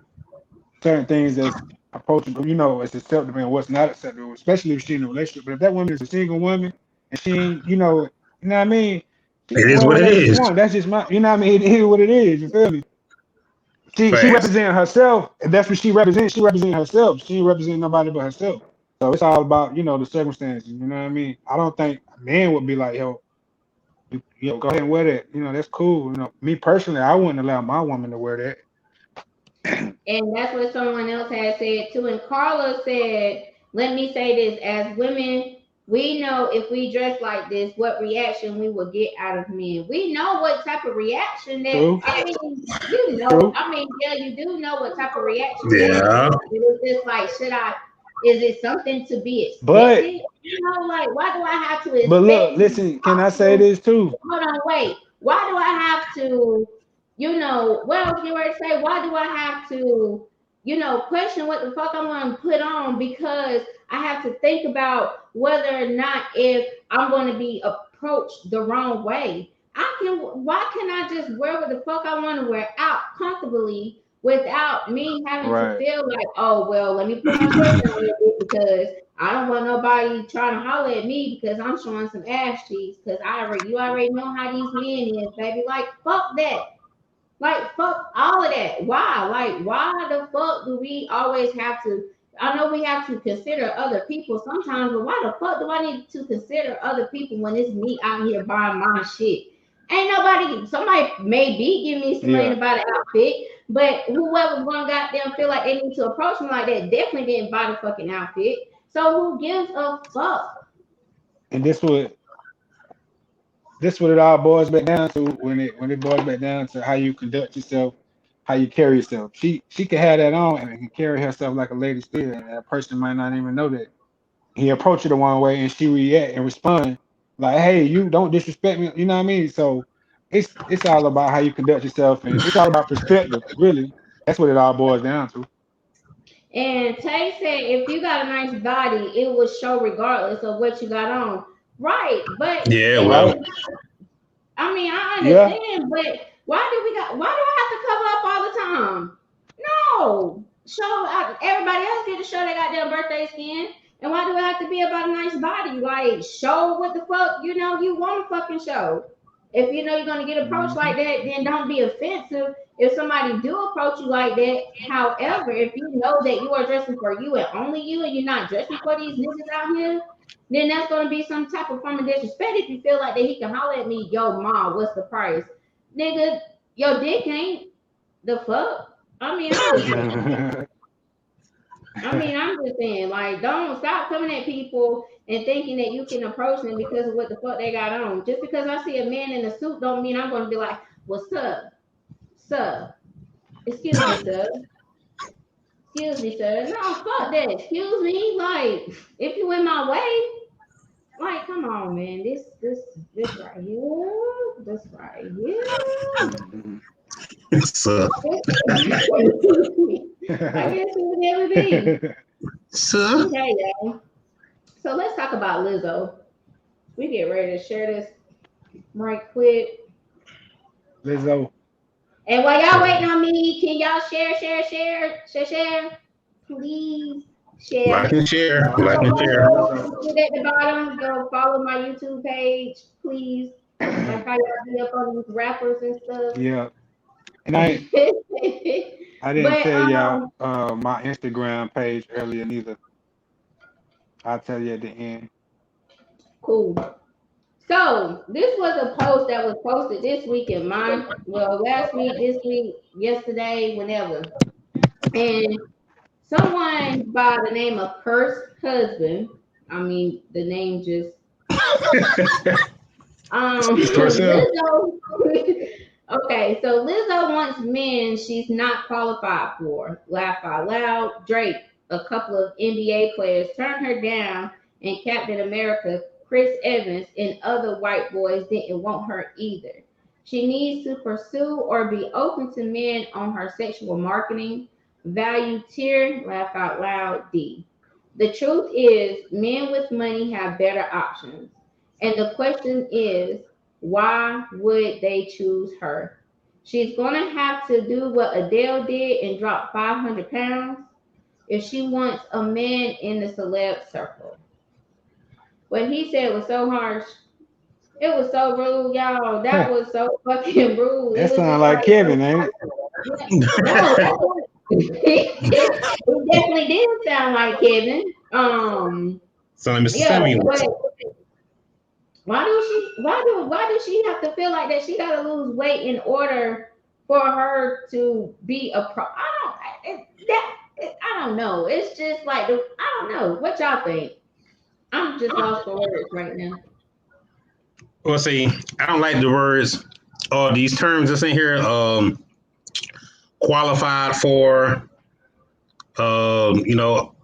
certain things that's approachable. It's acceptable and what's not acceptable, especially if she's in a relationship. But if that woman is a single woman and she ain't, you know what I mean? She it can is wear what it whatever she is. wants. That's just my, you know what I mean? It is what it is. You feel me? She Fast. representing herself, and that's what she represents. She representing herself. She ain't representing nobody but herself. So it's all about the circumstances. You know what I mean? I don't think a man would be like, yo, go ahead and wear that. That's cool. Me personally, I wouldn't allow my woman to wear that. And that's what someone else had said too. And Carla said, let me say this, as women We know if we dress like this, what reaction we will get out of men. We know what type of reaction that. True. I mean, you know. True. I mean, yeah, you do know what type of reaction men will Yeah. get. It's just like, should I? Is it something to be But expected? You know, like why do I have to but look, expect you to listen, can I talk say to? this too? Hold on, wait. Why do I have to, well, you were to say, why do I have to, question what the fuck I'm gonna put on because I have to think about whether or not if I'm gonna be approached the wrong way. Why can I just wear what the fuck I want to wear out comfortably without me having to Right. feel like, oh well, let me put my dress on a little bit because I don't want nobody trying to holler at me because I'm showing some ass cheeks. Because you already know how these men is, baby. Like fuck that. Like fuck all of that. Why? Like why the fuck do we always have to? I know we have to consider other people sometimes, but why the fuck do I need to consider other people when it's me out here buying my shit? Ain't nobody. Somebody may be giving me some money Yeah. to buy the outfit, but whoever's gonna goddamn feel like they need to approach me like that definitely didn't buy the fucking outfit. So who gives a fuck? And this what it all boils back down to when it boils back down to how you conduct yourself, how you carry yourself. She can have that on and can carry herself like a lady still, and that person might not even know that. He approached her the one way and she react and respond like, hey, you don't disrespect me, you know what I mean? So it's all about how you conduct yourself and it's all about perspective, really. That's what it all boils down to. And Tay said, if you got a nice body, it will show regardless of what you got on. Right. But Yeah, it well, Right? don't, I mean, I Yeah. understand, but why do I have to cover up all the time? No. Everybody else get to show their goddamn birthday skin. And why do it have to be about a nice body? Like, show what the fuck, you want to fucking show. If you know you're going to get approached Mhm. like that, then don't be offensive if somebody do approach you like that. However, if you know that you are dressing for you and only you and you're not dressing for these niggas out here, then that's going to be some type of form of disrespect if you feel like that he can holler at me, yo, ma, what's the price? Nigga, your dick ain't the fuck. I mean, I'm just saying. I'm just saying, like, don't stop coming at people and thinking that you can approach them because of what the fuck they got on. Just because I see a man in a suit don't mean I'm going to be like, what's up, sir? Excuse me, sir. Excuse me, sir. No, fuck that. Excuse me. Like, if you in my way, like, come on, man. This right here. This right here. so, I guess it would never be. so Okay, y'all. So let's talk about Lizzo. We get ready to share this right quick. Lizzo. And while y'all waiting on me, can y'all share? Please like share. and share, Nah, like and share. Lizzo. Sit at the bottom, go follow my YouTube page, please. Like how y'all be up on these rappers and stuff. Yeah. And I didn't But tell y'all my Instagram page earlier neither. I'll tell you at the end. cool. So this was a post that was posted this week in mine. Well, last week, this week, yesterday, whenever. And someone by the name of Cursed Husband, I mean, the name just Speaks for herself. Lizzo. Okay, so Lizzo wants men she's not qualified for. Laugh out loud. Drake, a couple of NBA players turned her down, and Captain America, Chris Evans, and other white boys didn't want her either. She needs to pursue or be open to men on her sexual marketing. Value tier, laugh out loud, D. The truth is, men with money have better options. And the question is, why would they choose her? She's going to have to do what Adele did and drop 500 pounds if she wants a man in the celeb circle. What he said was so harsh. It was so rude, y'all. That was so fucking rude. It That was sounds just like like, Kevin, ain't it? no, it definitely did sound like Kevin. So Mr. Yeah, Samuels. but why does she have to feel like that she got to lose weight in order for her to be a pro? I don't know. It's just like I don't know. What y'all think? I'm just lost for words right now. Well, see, I don't like the words or these terms that's in here. Qualified for, you know,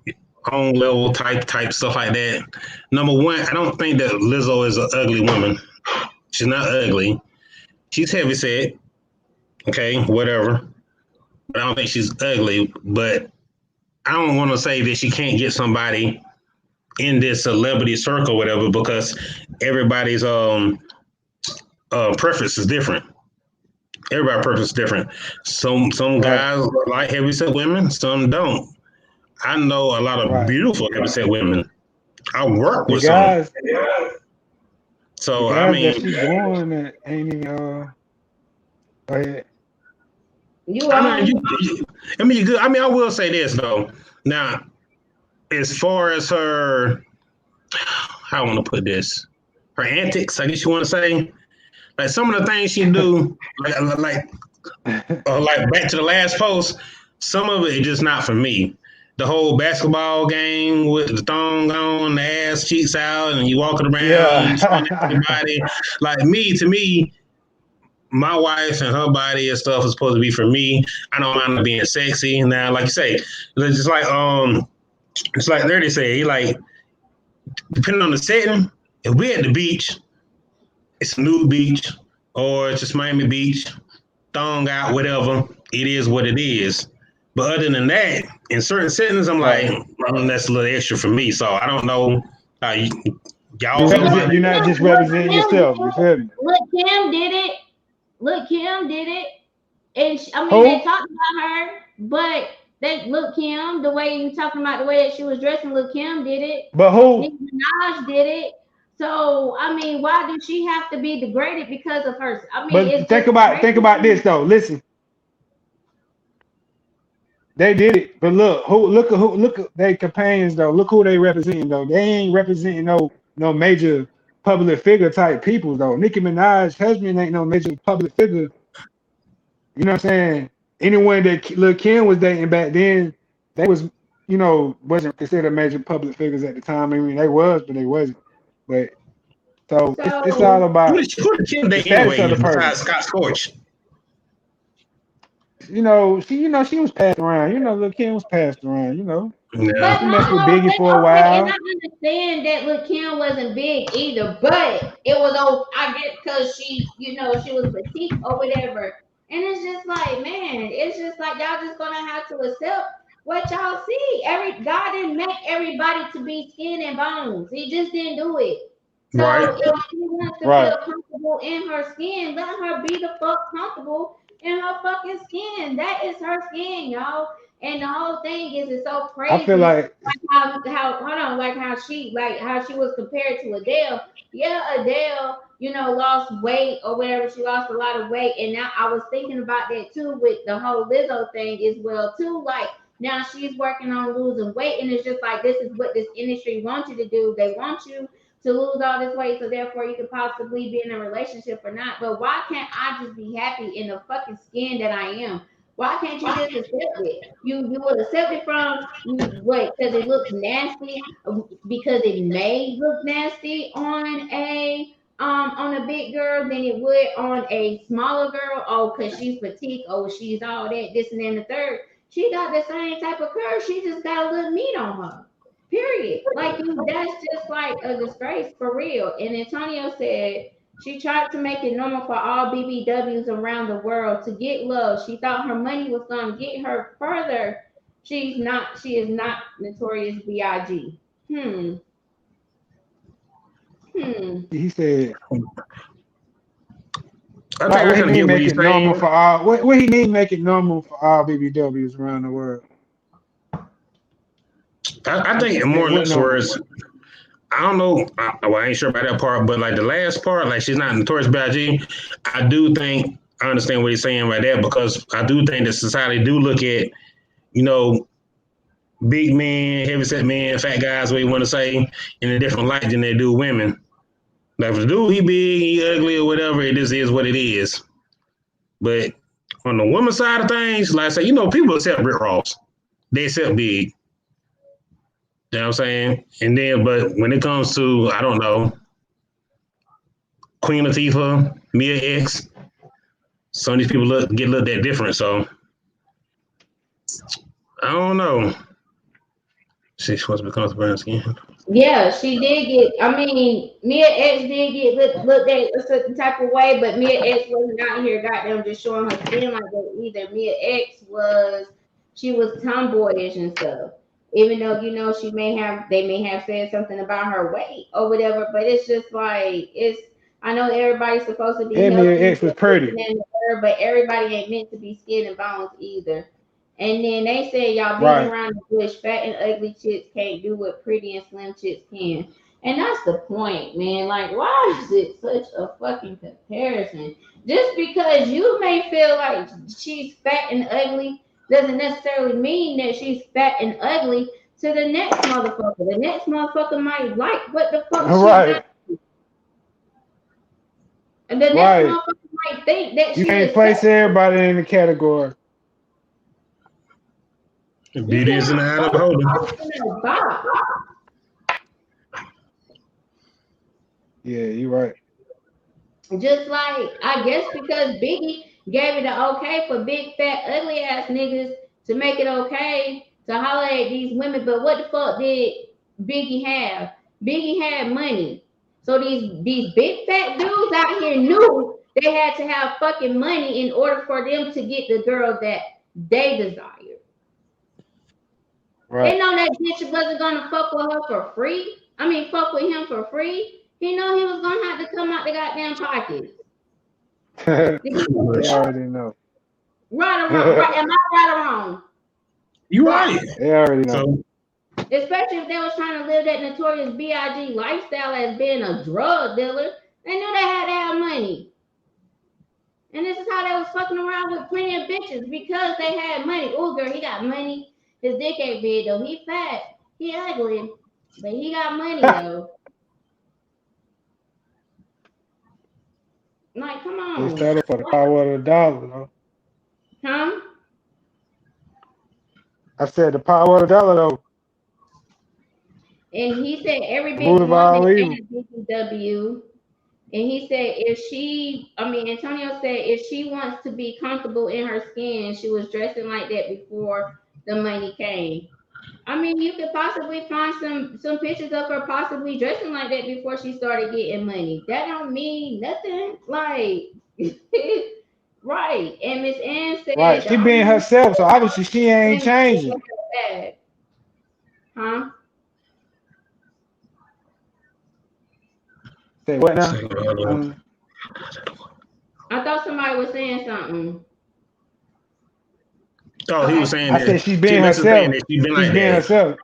on level type stuff like that. Number one, I don't think that Lizzo is an ugly woman. She's not ugly. She's heavy set. Okay, whatever. But I don't think she's ugly. But I don't want to say that she can't get somebody in this celebrity circle, whatever, because everybody's preference is different. Everybody's preference is different. Some guys like heavyset women, some don't. I know a lot of beautiful heavyset women. I work with some. So I mean, that she's born that ain't even. Go ahead. I mean, you good. I mean, I will say this though. Now, as far as her, how I want to put this, her antics, I guess you want to say, like some of the things she do, like back to the last post, some of it is just not for me. The whole basketball game with the thong on, the ass cheeks out, and you walking around, you showing everybody. Like to me, my wife and her body and stuff is supposed to be for me. I don't mind being sexy. Now, like you say, it's just like it's like there they say, like depending on the setting, if we're at the beach, it's a nude beach, or it's just Miami Beach, thong out, whatever. It is what it is. But other than that, in certain settings, I'm like, that's a little extra for me. So I don't know how y'all feel about it. You're not just representing yourself. You feel me? Look, Kim did it. And they talked about her, but Kim, the way you talking about the way that she was dressing, look, Kim did it. But who? Nicki Minaj did it. So I mean, why did she have to be degraded because of her? I mean, but think about this though. Listen, they did it, but look at their companions though. Look who they representing though. They ain't representing no major public figure type people though. Nicki Minaj's husband ain't no major public figure. You know what I'm saying? Anyone that Lil Kim was dating back then, they was, wasn't considered major public figures at the time. I mean, they was, but they wasn't. But so it's all about who did Kim date anyway besides Scott Storch? She was passed around. Lil Kim was passed around. Yeah. She messed with Biggie for a while. And I understand that Lil Kim wasn't big either, but it was I guess because she was petite or whatever. And it's just like, man, it's just like y'all just gonna have to accept what y'all see. God didn't make everybody to be skin and bones. He just didn't do it. So if she wants to feel comfortable in her skin, let her be the fuck comfortable in her fucking skin. That is her skin, y'all. And the whole thing is so crazy. I feel like how she was compared to Adele. Yeah, Adele, lost weight or whatever. She lost a lot of weight. And now I was thinking about that too with the whole Lizzo thing as well too. Like now she's working on losing weight, and it's just like this is what this industry wants you to do. They want you to lose all this weight, so therefore you could possibly be in a relationship or not. But why can't I just be happy in the fucking skin that I am? Why can't you just accept it? You will accept it from what? Because it looks nasty, because it may look nasty on a big girl than it would on a smaller girl. Oh, because she's petite. Oh, she's all that, this and then the third. She got the same type of curve. She just got a little meat on her. Period. Like that's just like a disgrace for real. And Antonio said she tried to make it normal for all BBWs around the world to get love. She thought her money was going to get her further. She is not Notorious B.I.G. He said, what he mean make it normal for all? What he mean make it normal for all BBWs around the world? I think more or less words. I don't know. I ain't sure about that part, but like the last part, like she's not Notorious B.I.G. I do think I understand what he's saying right there, because I do think that society do look at, big men, heavyset men, fat guys, what you want to say, in a different light than they do women. Like if the dude he big, he ugly or whatever, it just is what it is. But on the woman side of things, like I say, people accept Rick Ross. They accept big. You know what I'm saying? And then, but when it comes to, I don't know, Queen Latifah, Mia X, some of these people get looked at different. So I don't know. She's supposed to be comfortable in skin. Yeah, she did get. I mean, Mia X did get looked at a certain type of way, but Mia X wasn't out here, goddamn, just showing her skin like that either. Mia X she was tomboyish and stuff. Even though they may have said something about her weight or whatever, but it's just like it's. I know everybody's supposed to be And Mia healthy, X was pretty. but everybody ain't meant to be skin and bones either. And then they said y'all beating Right. around the bush, fat and ugly chicks can't do what pretty and slim chicks can. And that's the point, man. Like, why is it such a fucking comparison? Just because you may feel like she's fat and ugly doesn't necessarily mean that she's fat and ugly to the next motherfucker. The next motherfucker might like what the fuck she Right. got. And the next Right. motherfucker might think that You she can't is place sexy. everybody in the category. Beauty is in the eye of the beholder. Yeah, you're right. Just like I guess because Biggie gave it the okay for big fat ugly ass niggas to make it okay to holler at these women, but what the fuck did Biggie have? Biggie had money. So these big fat dudes out here knew they had to have fucking money in order for them to get the girl that they desired. Right. They know that bitch wasn't gonna fuck with her for free. I mean, fuck with him for free. He know he was gonna have to come out the goddamn pockets. They already know. Right or wrong? Right? Am I right or wrong? You right. They already know. So, Especially if they was trying to live that notorious B.I.G. lifestyle as being a drug dealer, they knew they had to have money. And this is how they was fucking around with plenty of bitches because they had money. Oh, girl, he got money. His dick ain't big though. He fat. He ugly, but he got money though. Like, come They on. started for the power of the dollar, though. Huh? I said the power of the dollar, though. And he said every Root big of all woman evil. ain't a BBW. And he said Antonio said if she wants to be comfortable in her skin, she was dressing like that before the money came. I mean, you could possibly find some pictures of her possibly dressing like that before she started getting money. That don't mean nothing. Like, right. And Miss Ann said, Right. She being herself, so obviously she ain't changing. Huh? Say what now? I thought somebody was saying something. Oh, he was saying I that. said she's being herself. She's been like being that. herself.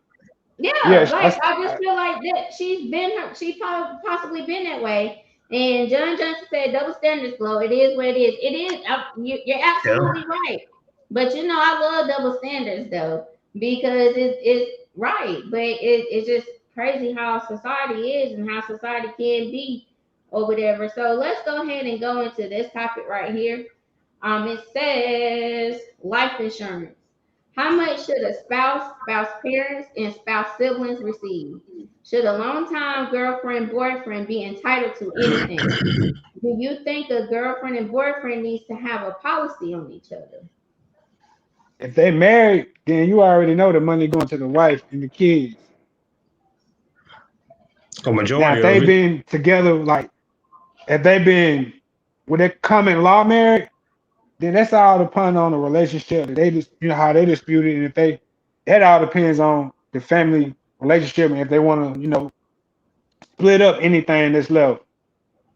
Yeah, Yes, like I just feel like that she's possibly been that way. And John Johnson said double standards, Flo. It is what it is. It is. You're absolutely right. But you know, I love double standards though because it's right. But it's just crazy how society is and how society can be or whatever. So let's go ahead and go into this topic right here. It says life insurance. How much should a spouse parents, and spouse siblings receive? Should a longtime girlfriend, boyfriend be entitled to anything? Do you think a girlfriend and boyfriend needs to have a policy on each other? If they married, then you already know the money going to the wife and the kids. A majority now, if they've been together, like if they've been when they common law married, then that's all depending on the relationship. They just how they dispute it, and if they that all depends on the family relationship and if they want to split up anything that's left.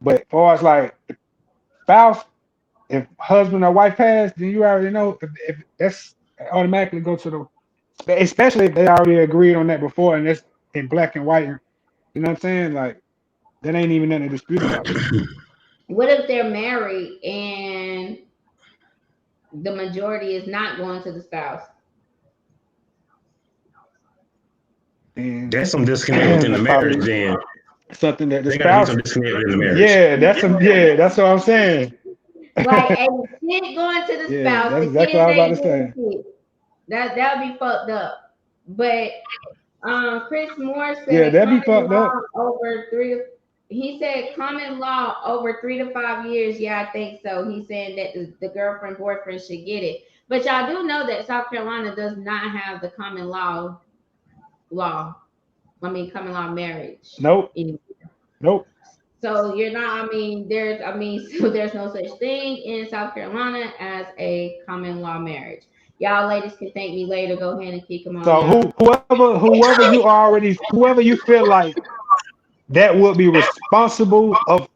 But as far as like the spouse, if husband or wife passed, then you already know if that's automatically go to the, especially if they already agreed on that before and that's in black and white. You know what I'm saying? Like that ain't even nothing to dispute about. What if they're married and the majority is not going to the spouse? And that's some disconnect within the marriage. Then something that the they spouse. Some disconnect within the marriage. Yeah, that's what I'm saying. Like a kid going to the spouse, that's the exactly kids what I was ain't about to say. That would be fucked up. But Chris Moore Yeah, said that'd be common fucked law up. over three. He said common law over 3 to 5 years. Yeah, I think so. He's saying that the girlfriend boyfriend should get it. But y'all do know that South Carolina does not have the law. I mean common law marriage Nope, anymore. nope. So you're not. So there's no such thing in South Carolina as a common law marriage. Y'all ladies can thank me later. Go ahead and kick them on So out. whoever you feel like that would be responsible of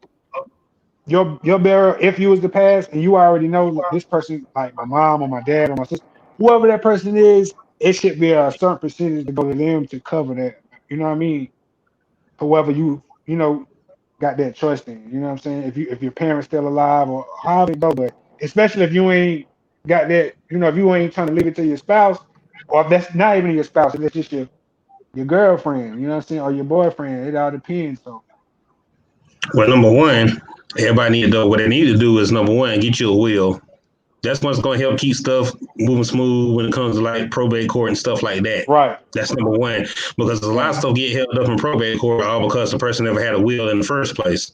your burial if you was to pass, and you already know like, this person, like my mom or my dad or my sister, whoever that person is, it should be a certain percentage to go to them to cover that. You know what I mean? Whoever you got that trust in. You know what I'm saying? If your parents still alive or however it go, but especially if you ain't got that, if you ain't trying to leave it to your spouse, or if that's not even your spouse, if that's just your girlfriend, you know what I'm saying, or your boyfriend. It all depends. So Well, number one, everybody need to do what they need to do is number one, get you a will. That's what's going to help keep stuff moving smooth when it comes to like probate court and stuff like that. right, That's number one, because a lot of stuff get held up in probate court all because the person never had a will in the first place.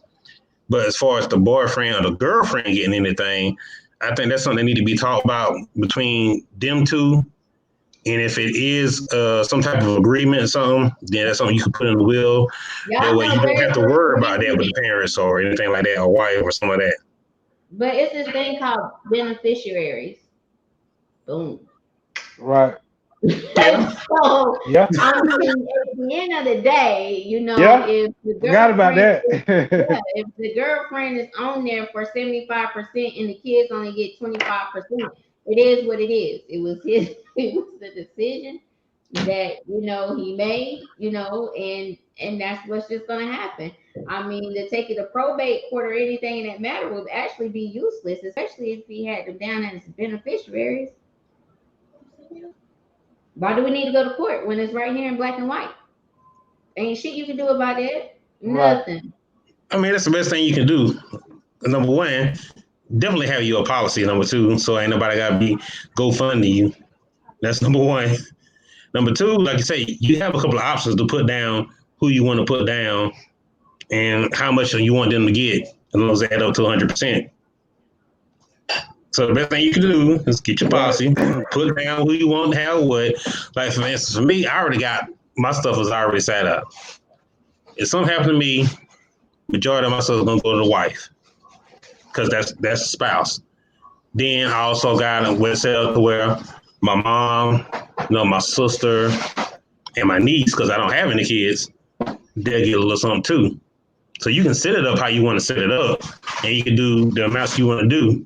But as far as the boyfriend or the girlfriend getting anything, I think that's something that need to be talked about between them two. And if it is some type of agreement or something, then that's something you can put in the will. That Y'all way you know don't there's have to this worry about that with the thing, parents or anything like that, or wife or some of that. but it's this thing called beneficiaries. Boom. right, Yeah. So, yeah, I mean, at the end of the day, yeah. if the Forgot about girlfriend is, that. yeah, if the girlfriend is on there for 75% and the kids only get 25%, it is what it is. It was his, it was the decision that he made, and that's what's just gonna happen. I mean, to take it to probate court or anything in that matter would actually be useless, especially if he had them down as beneficiaries. Why do we need to go to court when it's right here in black and white? Ain't shit you can do about it. Right. Nothing. I mean, that's the best thing you can do. Number one, definitely have you a policy. Number two, so ain't nobody got to be GoFunding you. That's number one. Number two, like you say, you have a couple of options to put down who you want to put down and how much you want them to get, and those add up to 100%. So the best thing you can do is get your Right. policy, put down who you want to have what. Like for instance, for me, I already got my stuff was already set up. If something happened to me, majority of my stuff is gonna go to the wife because that's the spouse. Then I also got it set up to where my mom, my sister, and my niece, because I don't have any kids, they'll get a little something too. So you can set it up how you want to set it up, and you can do the amounts you want to do.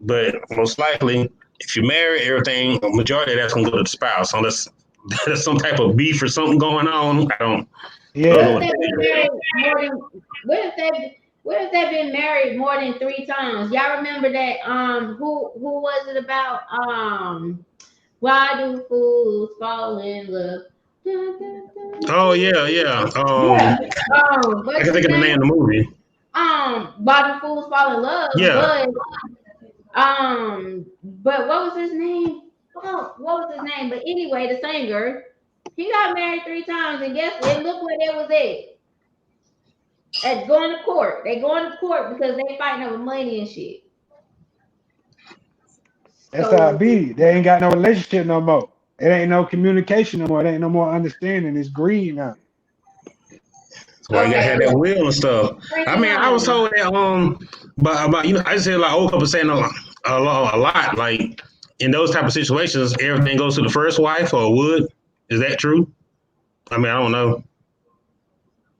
But most likely, if you're married, everything, majority of that's gonna go to the spouse, unless there's some type of beef or something going on. I don't What know Yeah. if what they've that been is. married more than what if they've been married more than 3 times? Y'all remember that who was it about? Why do fools fall in love? Dun, dun, dun, Oh dun. yeah, yeah. Yeah. I What's can his think of the name? name of the movie. Why do fools fall in love? Yeah. But what was his name? Oh, what was his name? But anyway, the singer, he got married 3 times, and guess what? Look where they was at going to court. They going to court because they fighting over money and shit. That's how it So be. They ain't got no relationship no more. It ain't no communication no more. It ain't no more understanding. It's greed now. That's why you gotta okay, have that well, will and stuff. bring I it mean, I was on. told that but I just hear like old couple saying a lot like in those type of situations, everything goes to the first wife or would. Is that true? I mean, I don't know.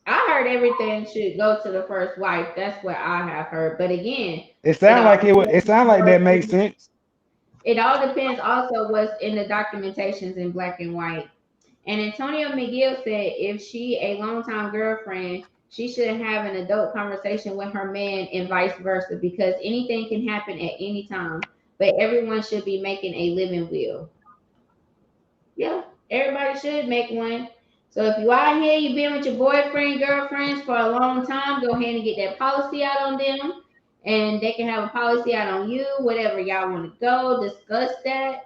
I heard everything should go to the first wife. That's what I have heard. But again, It it sound all like it would. It depends. sound like that makes sense. It all depends also what's in the documentations in black and white. And Antonio McGill said if she a longtime girlfriend, she should have an adult conversation with her man and vice versa because anything can happen at any time. But everyone should be making a living will. Yeah, everybody should make one. So if you out here, you've been with your boyfriend, girlfriends for a long time, go ahead and get that policy out on them. And they can have a policy out on you, whatever y'all want to go, discuss that.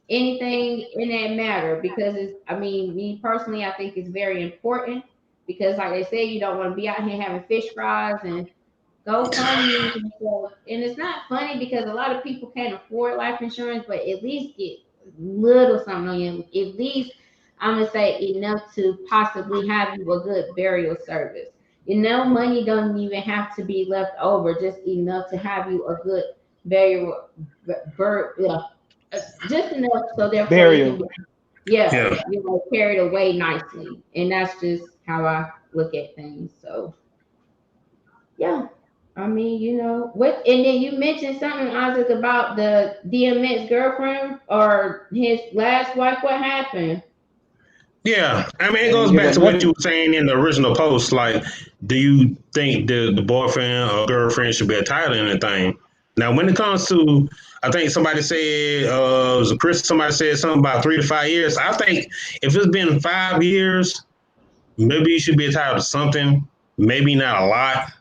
anything in that matter because it's. I mean, me personally, I think it's very important because, like they say, you don't want to be out here having fish fries and GoFundMe's and stuff. And it's not funny because a lot of people can't afford life insurance, but at least get little something on you. At least I'm gonna say enough to possibly have you a good burial service. Money don't even have to be left over, just enough to have you a good burial, just enough so therefore you can Burial. be, yeah, Yeah. carried away nicely. And that's just how I look at things. So yeah. I mean, what? And then you mentioned something, Isaac, about the DMX girlfriend or his last wife. What happened? Yeah, I mean, it They didn't goes give back her to what you nothing. were saying in the original post. Like, do you think the boyfriend or girlfriend should be entitled to anything? Now, when it comes to, I think somebody said, was it Chris? Somebody said something about 3 to 5 years. I think if it's been 5 years, maybe you should be entitled to something. Maybe not a lot.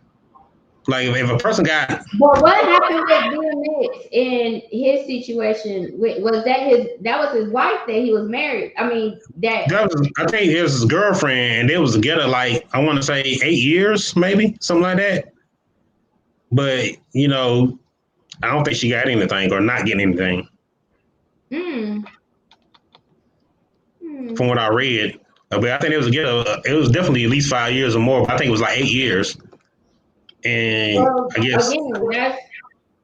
Like, if a person got But what happened with DMX in his situation? Was that his? That was his wife that he was married. I mean, that. that was, I think it was his girlfriend, and they was together like I want to say 8 years, maybe something like that. But I don't think she got anything or not getting anything Mm, mm. from what I read. But I think it was definitely at least 5 years or more. But I think it was like 8 years. And Well, I guess again,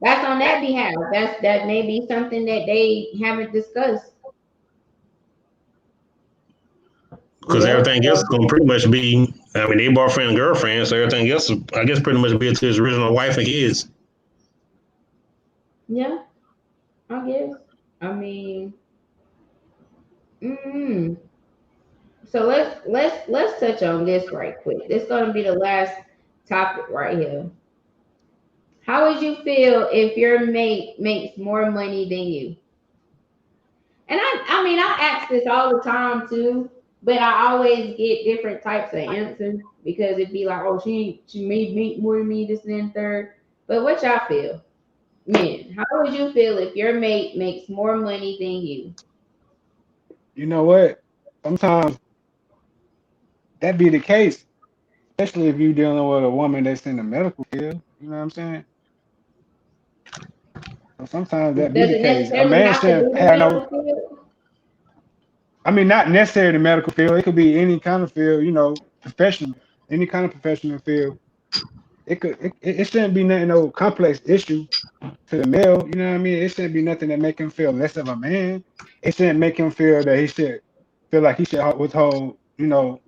that's on that behalf. That may be something that they haven't discussed. because Yep. everything else is going to pretty much be, I mean, they boyfriend and girlfriend. So everything else, I guess, pretty much be to his original wife and kids. Yeah. I guess. I mean. Mm. So let's touch on this right quick. This is gonna be the last topic right here. How would you feel if your mate makes more money than you? And I mean, I ask this all the time too, but I always get different types of answers because it'd be like, oh, she may make more than me, this and third. But what y'all feel? Man, how would you feel if your mate makes more money than you? You know what? Sometimes that be the case, especially if you're dealing with a woman that's in the medical field. You know what I'm saying? So sometimes that be Does the it case. A necessarily man have to be shouldn't the have no. medical field? I mean, not necessarily the medical field. It could be any kind of field. Professional, any kind of professional field. It shouldn't be nothing no complex issue to the male. You know what I mean? It shouldn't be nothing that make him feel less of a man. It shouldn't make him feel that he should feel like he should withhold. A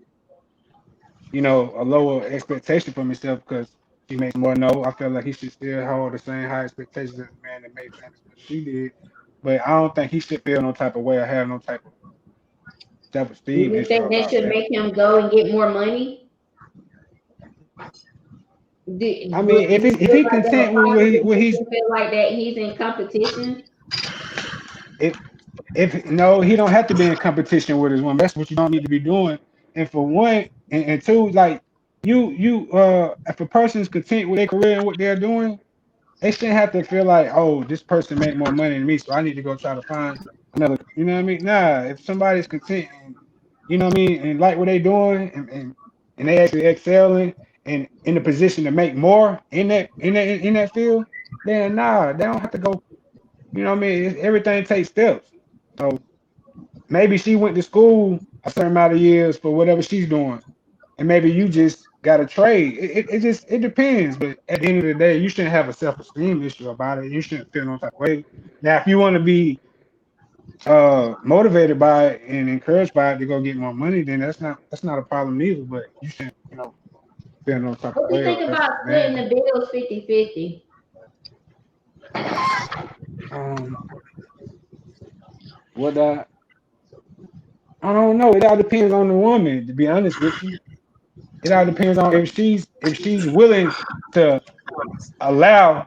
lower expectation from himself because he makes more. No, I feel like he should still hold the same high expectations as the man that made as much as she did. But I don't think he should feel no type of way or have no type of self-esteem You issue think that about should that. make him go and get more money? Do, I do mean, you if feel he like that'll content with possibly what make he's him feel like that he's in competition? if if no, he don't have to be in competition with his woman. That's what you don't need to be doing. And for one, and two, like if a person is content with their career and what they're doing, they shouldn't have to feel like, oh, this person make more money than me, so I need to go try to find another. You know what I mean? Nah, if somebody's content and you know what I mean, and like what they doing, and they actually excelling and in the position to make more in that field, then nah, they don't have to go. You know what I mean? Everything takes steps. So maybe she went to school a certain amount of years for whatever she's doing, and maybe you just got to trade. It depends. But at the end of the day, you shouldn't have a self-esteem issue about it. You shouldn't feel no type of way. Now, if you want to be motivated by it and encouraged by it to go get more money, then that's not a problem either. But you shouldn't feel no type of What do you way or think less about of a splitting man. the bills 50-50? Um, what I don't know. It all depends on the woman. To be honest with you, it all depends on if she's willing to allow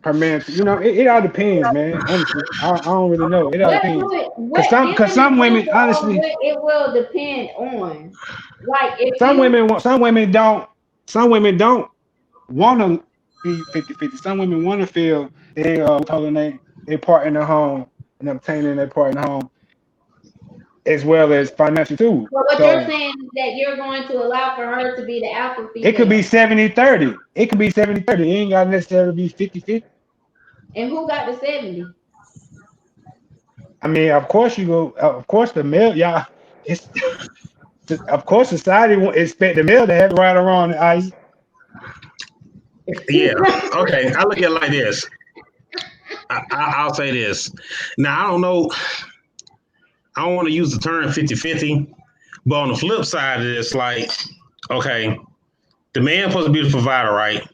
her man to. It all depends, man. Honestly, I don't really know. It all depends. Cause What some give cause an some women, example on honestly, what it will depend on? Like if some you women want some women don't want to be 50-50. Some women want to feel they part in the home and obtaining a partner home, as well as financial too. But what So you're saying is that you're going to allow for her to be the alpha it could be female. 70-30. It could be 70-30. It ain't got to necessarily be 50-50. And who got the 70? I mean, of course you go. Of course the male, y'all. It's of course society won't expect the male to have it right around the ice. Yeah. Okay. I look at it like this. I'll say this. Now, I don't know. I don't want to use the term 50-50, but on the flip side of this, like, okay, the man supposed to be the provider, right?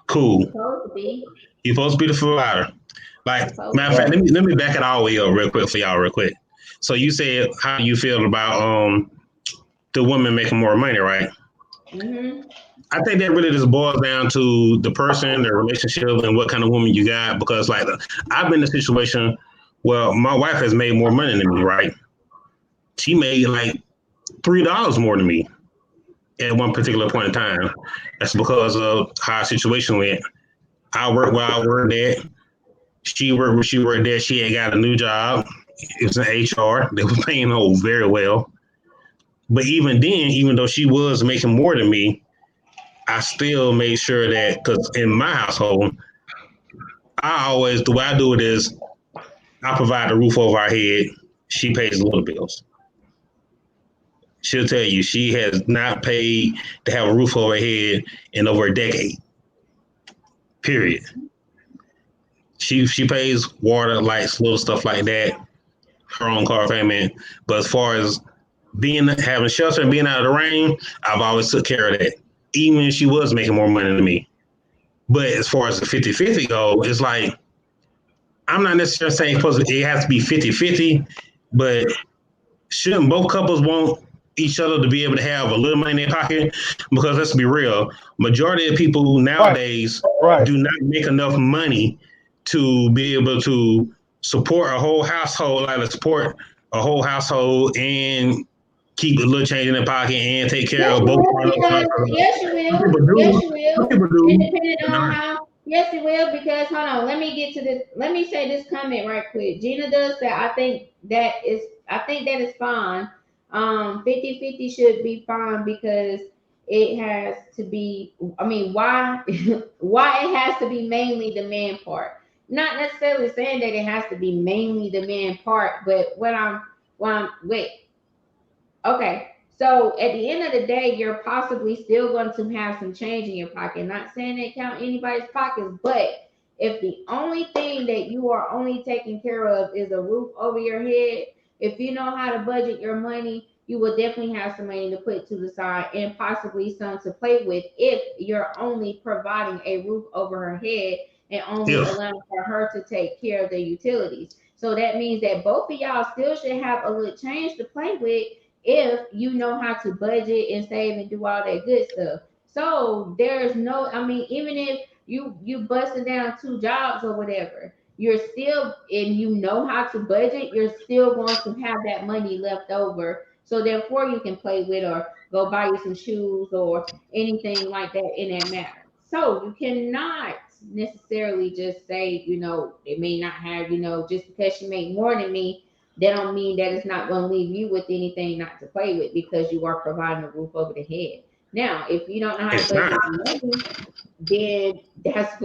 Cool. Supposed to be. He's supposed to be the provider. Like, Supposed matter of fact, let me back it all the way up real quick for y'all, real quick. So you said how you feel about the woman making more money, right? Mm-hmm. I think that really just boils down to the person, the relationship, and what kind of woman you got. Because like I've been in a situation where my wife has made more money than me, right? She made like $3 more than me at one particular point in time. That's because of how our situation went. I worked where I worked at. She worked where she worked at. She had got a new job. It was in HR. They were paying her very well. But even then, even though she was making more than me, I still made sure that, because in my household, the way I do it is I provide a roof over our head. She pays the little bills. She'll tell you she has not paid to have a roof over her head in over a decade. Period. She pays water, lights, little stuff like that, her own car payment. But as far as having shelter and being out of the rain, I've always took care of that, even if she was making more money than me. But as far as the 50-50 go, it's like, I'm not necessarily saying it has to be 50-50, but shouldn't both couples want each other to be able to have a little money in their pocket? Because let's be real, majority of people nowadays do not make enough money to be able to support a whole household, like to support a whole household and keep a little change in their pocket and take care of both parties. Yes, you will. Yes, you will. And depending on how. Yes, it will, because hold on, let me get to this. Let me say this comment right quick. Gina does say I think that is fine. 50-50 should be fine because it has to be, I mean, why why it has to be mainly the man part. Not necessarily saying that it has to be mainly the man part, but wait. Okay. So at the end of the day, you're possibly still going to have some change in your pocket. Not saying that count anybody's pockets, but if the only thing that you are only taking care of is a roof over your head, if you know how to budget your money, you will definitely have some money to put to the side and possibly some to play with if you're only providing a roof over her head and only allowing for her to take care of the utilities. So that means that both of y'all still should have a little change to play with if you know how to budget and save and do all that good stuff. So there's no, I mean, even if you busting down 2 jobs or whatever, you're still, and you know how to budget, you're still going to have that money left over. So therefore you can play with or go buy you some shoes or anything like that in that matter. So you cannot necessarily just say, it may not have, just because she make more than me, that don't mean that it's not going to leave you with anything not to play with because you are providing a roof over the head. Now, if you don't know how to budget your money, then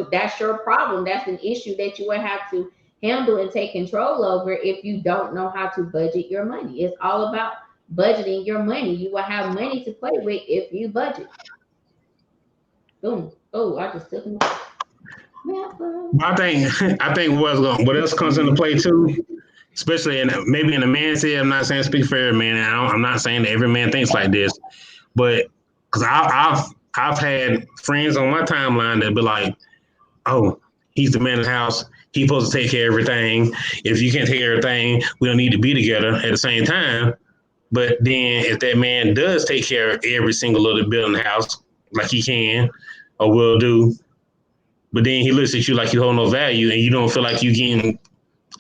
that's your problem. That's an issue that you will have to handle and take control over if you don't know how to budget your money. It's all about budgeting your money. You will have money to play with if you budget. Boom. Oh, I just took them. I think what else comes into play too, especially maybe in a man's head. I'm not saying speak for every man. I'm not saying that every man thinks like this, but because I've had friends on my timeline that be like, "Oh, he's the man of the house. He's supposed to take care of everything. If you can't take care of everything, we don't need to be together at the same time." But then if that man does take care of every single little bill in the house, like he can or will do, but then he looks at you like you hold no value and you don't feel like you getting,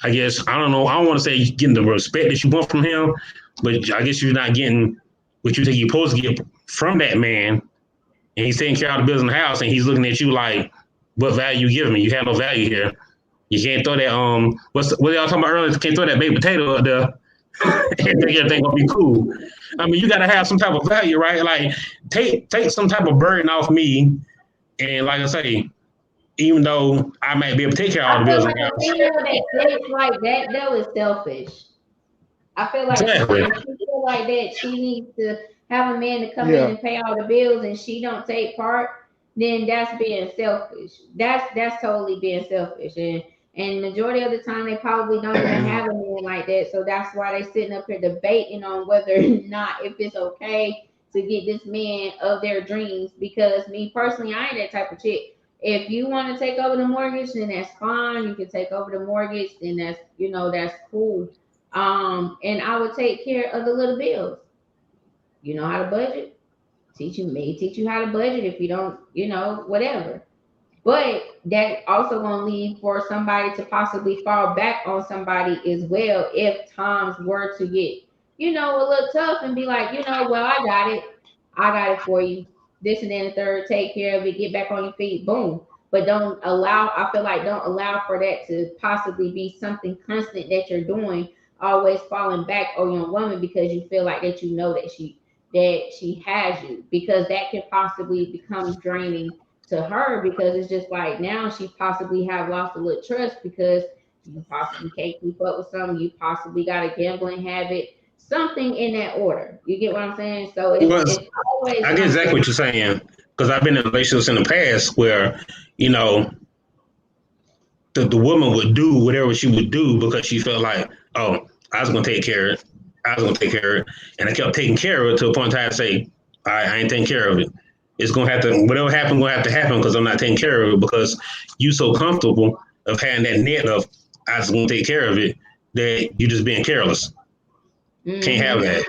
I guess, I don't know, I don't want to say you're getting the respect that you want from him, but I guess you're not getting what you think you're supposed to get from that man. And he's taking care of the bills in the house and he's looking at you like, what value you giving me? You have no value here. You can't throw that what y'all talking about earlier? You can't throw that baked potato up there and think everything gonna be cool. I mean, you gotta have some type of value, right? Like take some type of burden off me, and like I say, even though I might be able to take care of all the I feel bills in like the a house. female that thinks like that though is selfish. I feel like Exactly. if she feel like that, she needs to have a man to come in Yeah. and pay all the bills, and she don't take part. Then that's being selfish. That's totally being selfish, and majority of the time they probably don't even have a man like that. So that's why they sitting up here debating on whether or not if it's okay to get this man of their dreams. Because me personally, I ain't that type of chick. If you want to take over the mortgage, then that's fine. You can take over the mortgage, then that's cool. And I would take care of the little bills. You know how to budget? Teach you how to budget if you don't, whatever. But that also gonna leave for somebody to possibly fall back on somebody as well if times were to get, a little tough and be like, well, I got it for you. This and then the third, take care of it, get back on your feet, boom. But I feel like don't allow for that to possibly be something constant that you're doing, always falling back on your woman because you feel like that that she has you, because that can possibly become draining to her, because it's just like now she possibly have lost a little trust because you possibly can't keep up with something, you possibly got a gambling habit, something in that order. You get what I'm saying? So it's Well, it's always I get exactly something. what you're saying because I've been in relationships in the past where you know the woman would do whatever she would do because she felt like, oh, I was gonna take care of it. I was gonna take care of it, and I kept taking care of it to a point in time to say, I ain't taking care of it. It's gonna have to whatever happens gonna have to happen because I'm not taking care of it because you so comfortable of having that net of I was gonna take care of it that you just being careless. Can't have Hmm. that.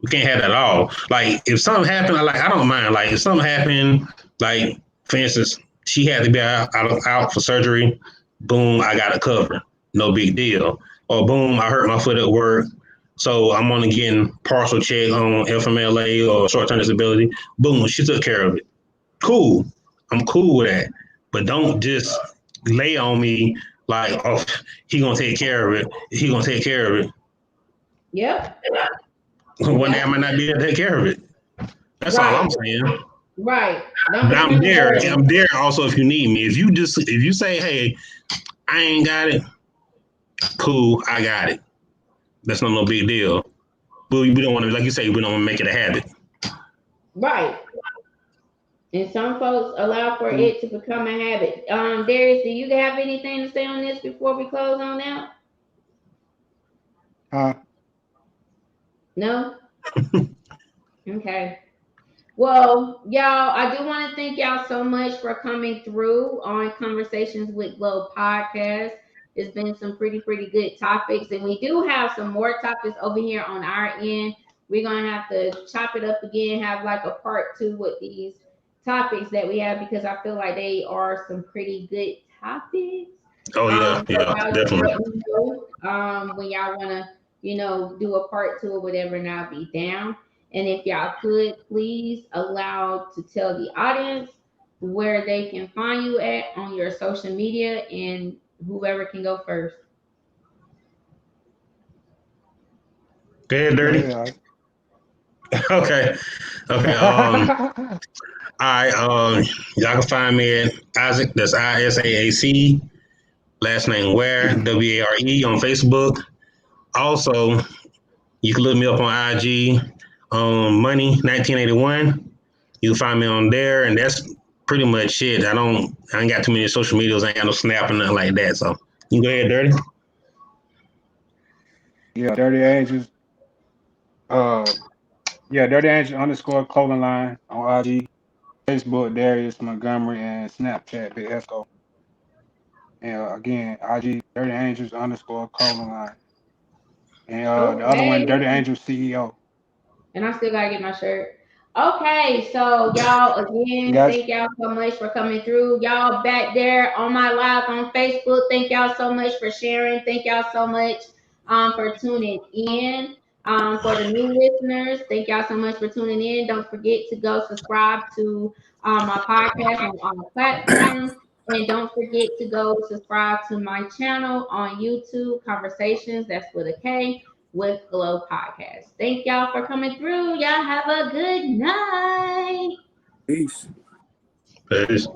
We can't have that at all. Like if something happened, I don't mind. Like if something happened, like for instance, she had to be out for surgery. Boom, I got it covered. No big deal. Or boom, I hurt my foot at work. So I'm only getting partial check on FMLA or short term disability. Boom, she took care of it. Cool. I'm cool with that. But don't just lay on me like, oh, he gonna take care of it. He gonna take care of it. Yep. One day I That's might not be able to take care of it. That's all right. I'm saying. Right. Don't But I'm become a there. burden. I'm there also if you need me. If you say, hey, I ain't got it, cool, I got it. That's not no big deal. But we don't want to, like you say, we don't want to make it a habit. Right. And some folks allow for Mm. it to become a habit. Darius, do you have anything to say on this before we close on out? Uh, No? Okay. Well, y'all, I do want to thank y'all so much for coming through on Conversations with Glow podcast. It's been some pretty good topics, and we do have some more topics over here on our end. We're gonna have to chop it up again, have like a part two with these topics that we have, because I feel like they are some pretty good topics. Oh yeah, So yeah, y'all just definitely. let me know when y'all wanna, do a part two or whatever, and I'll be down. And if y'all could please allow to tell the audience where they can find you at on your social media, and whoever can go first. Go ahead, go Dirty. ahead. Okay. Okay. All right. Y'all can find me at Isaac. That's ISAAC. Last name Ware, WARE on Facebook. Also, you can look me up on IG, Money 1981. You can find me on there, and that's pretty much it. I ain't got too many social medias. I ain't got no Snap or nothing like that. So you go ahead, Dirty. Yeah, Dirty Angels. Uh, yeah, Dirty Angels underscore clothing line on IG, Facebook Darius Montgomery, and Snapchat Big Esco. And again, IG Dirty Angels underscore clothing line. And the other one, Okay. Dirty Angels CEO. And I still gotta get my shirt. Okay, so y'all, again, Guys, thank y'all so much for coming through. Y'all back there on my live on Facebook, thank y'all so much for sharing. Thank y'all so much for tuning in. For the new listeners, thank y'all so much for tuning in. Don't forget to go subscribe to my podcast on all platforms. And don't forget to go subscribe to my channel on YouTube, Conversations, that's with a K, with Glow Podcast. Thank y'all for coming through. Y'all have a good night. Peace. Peace.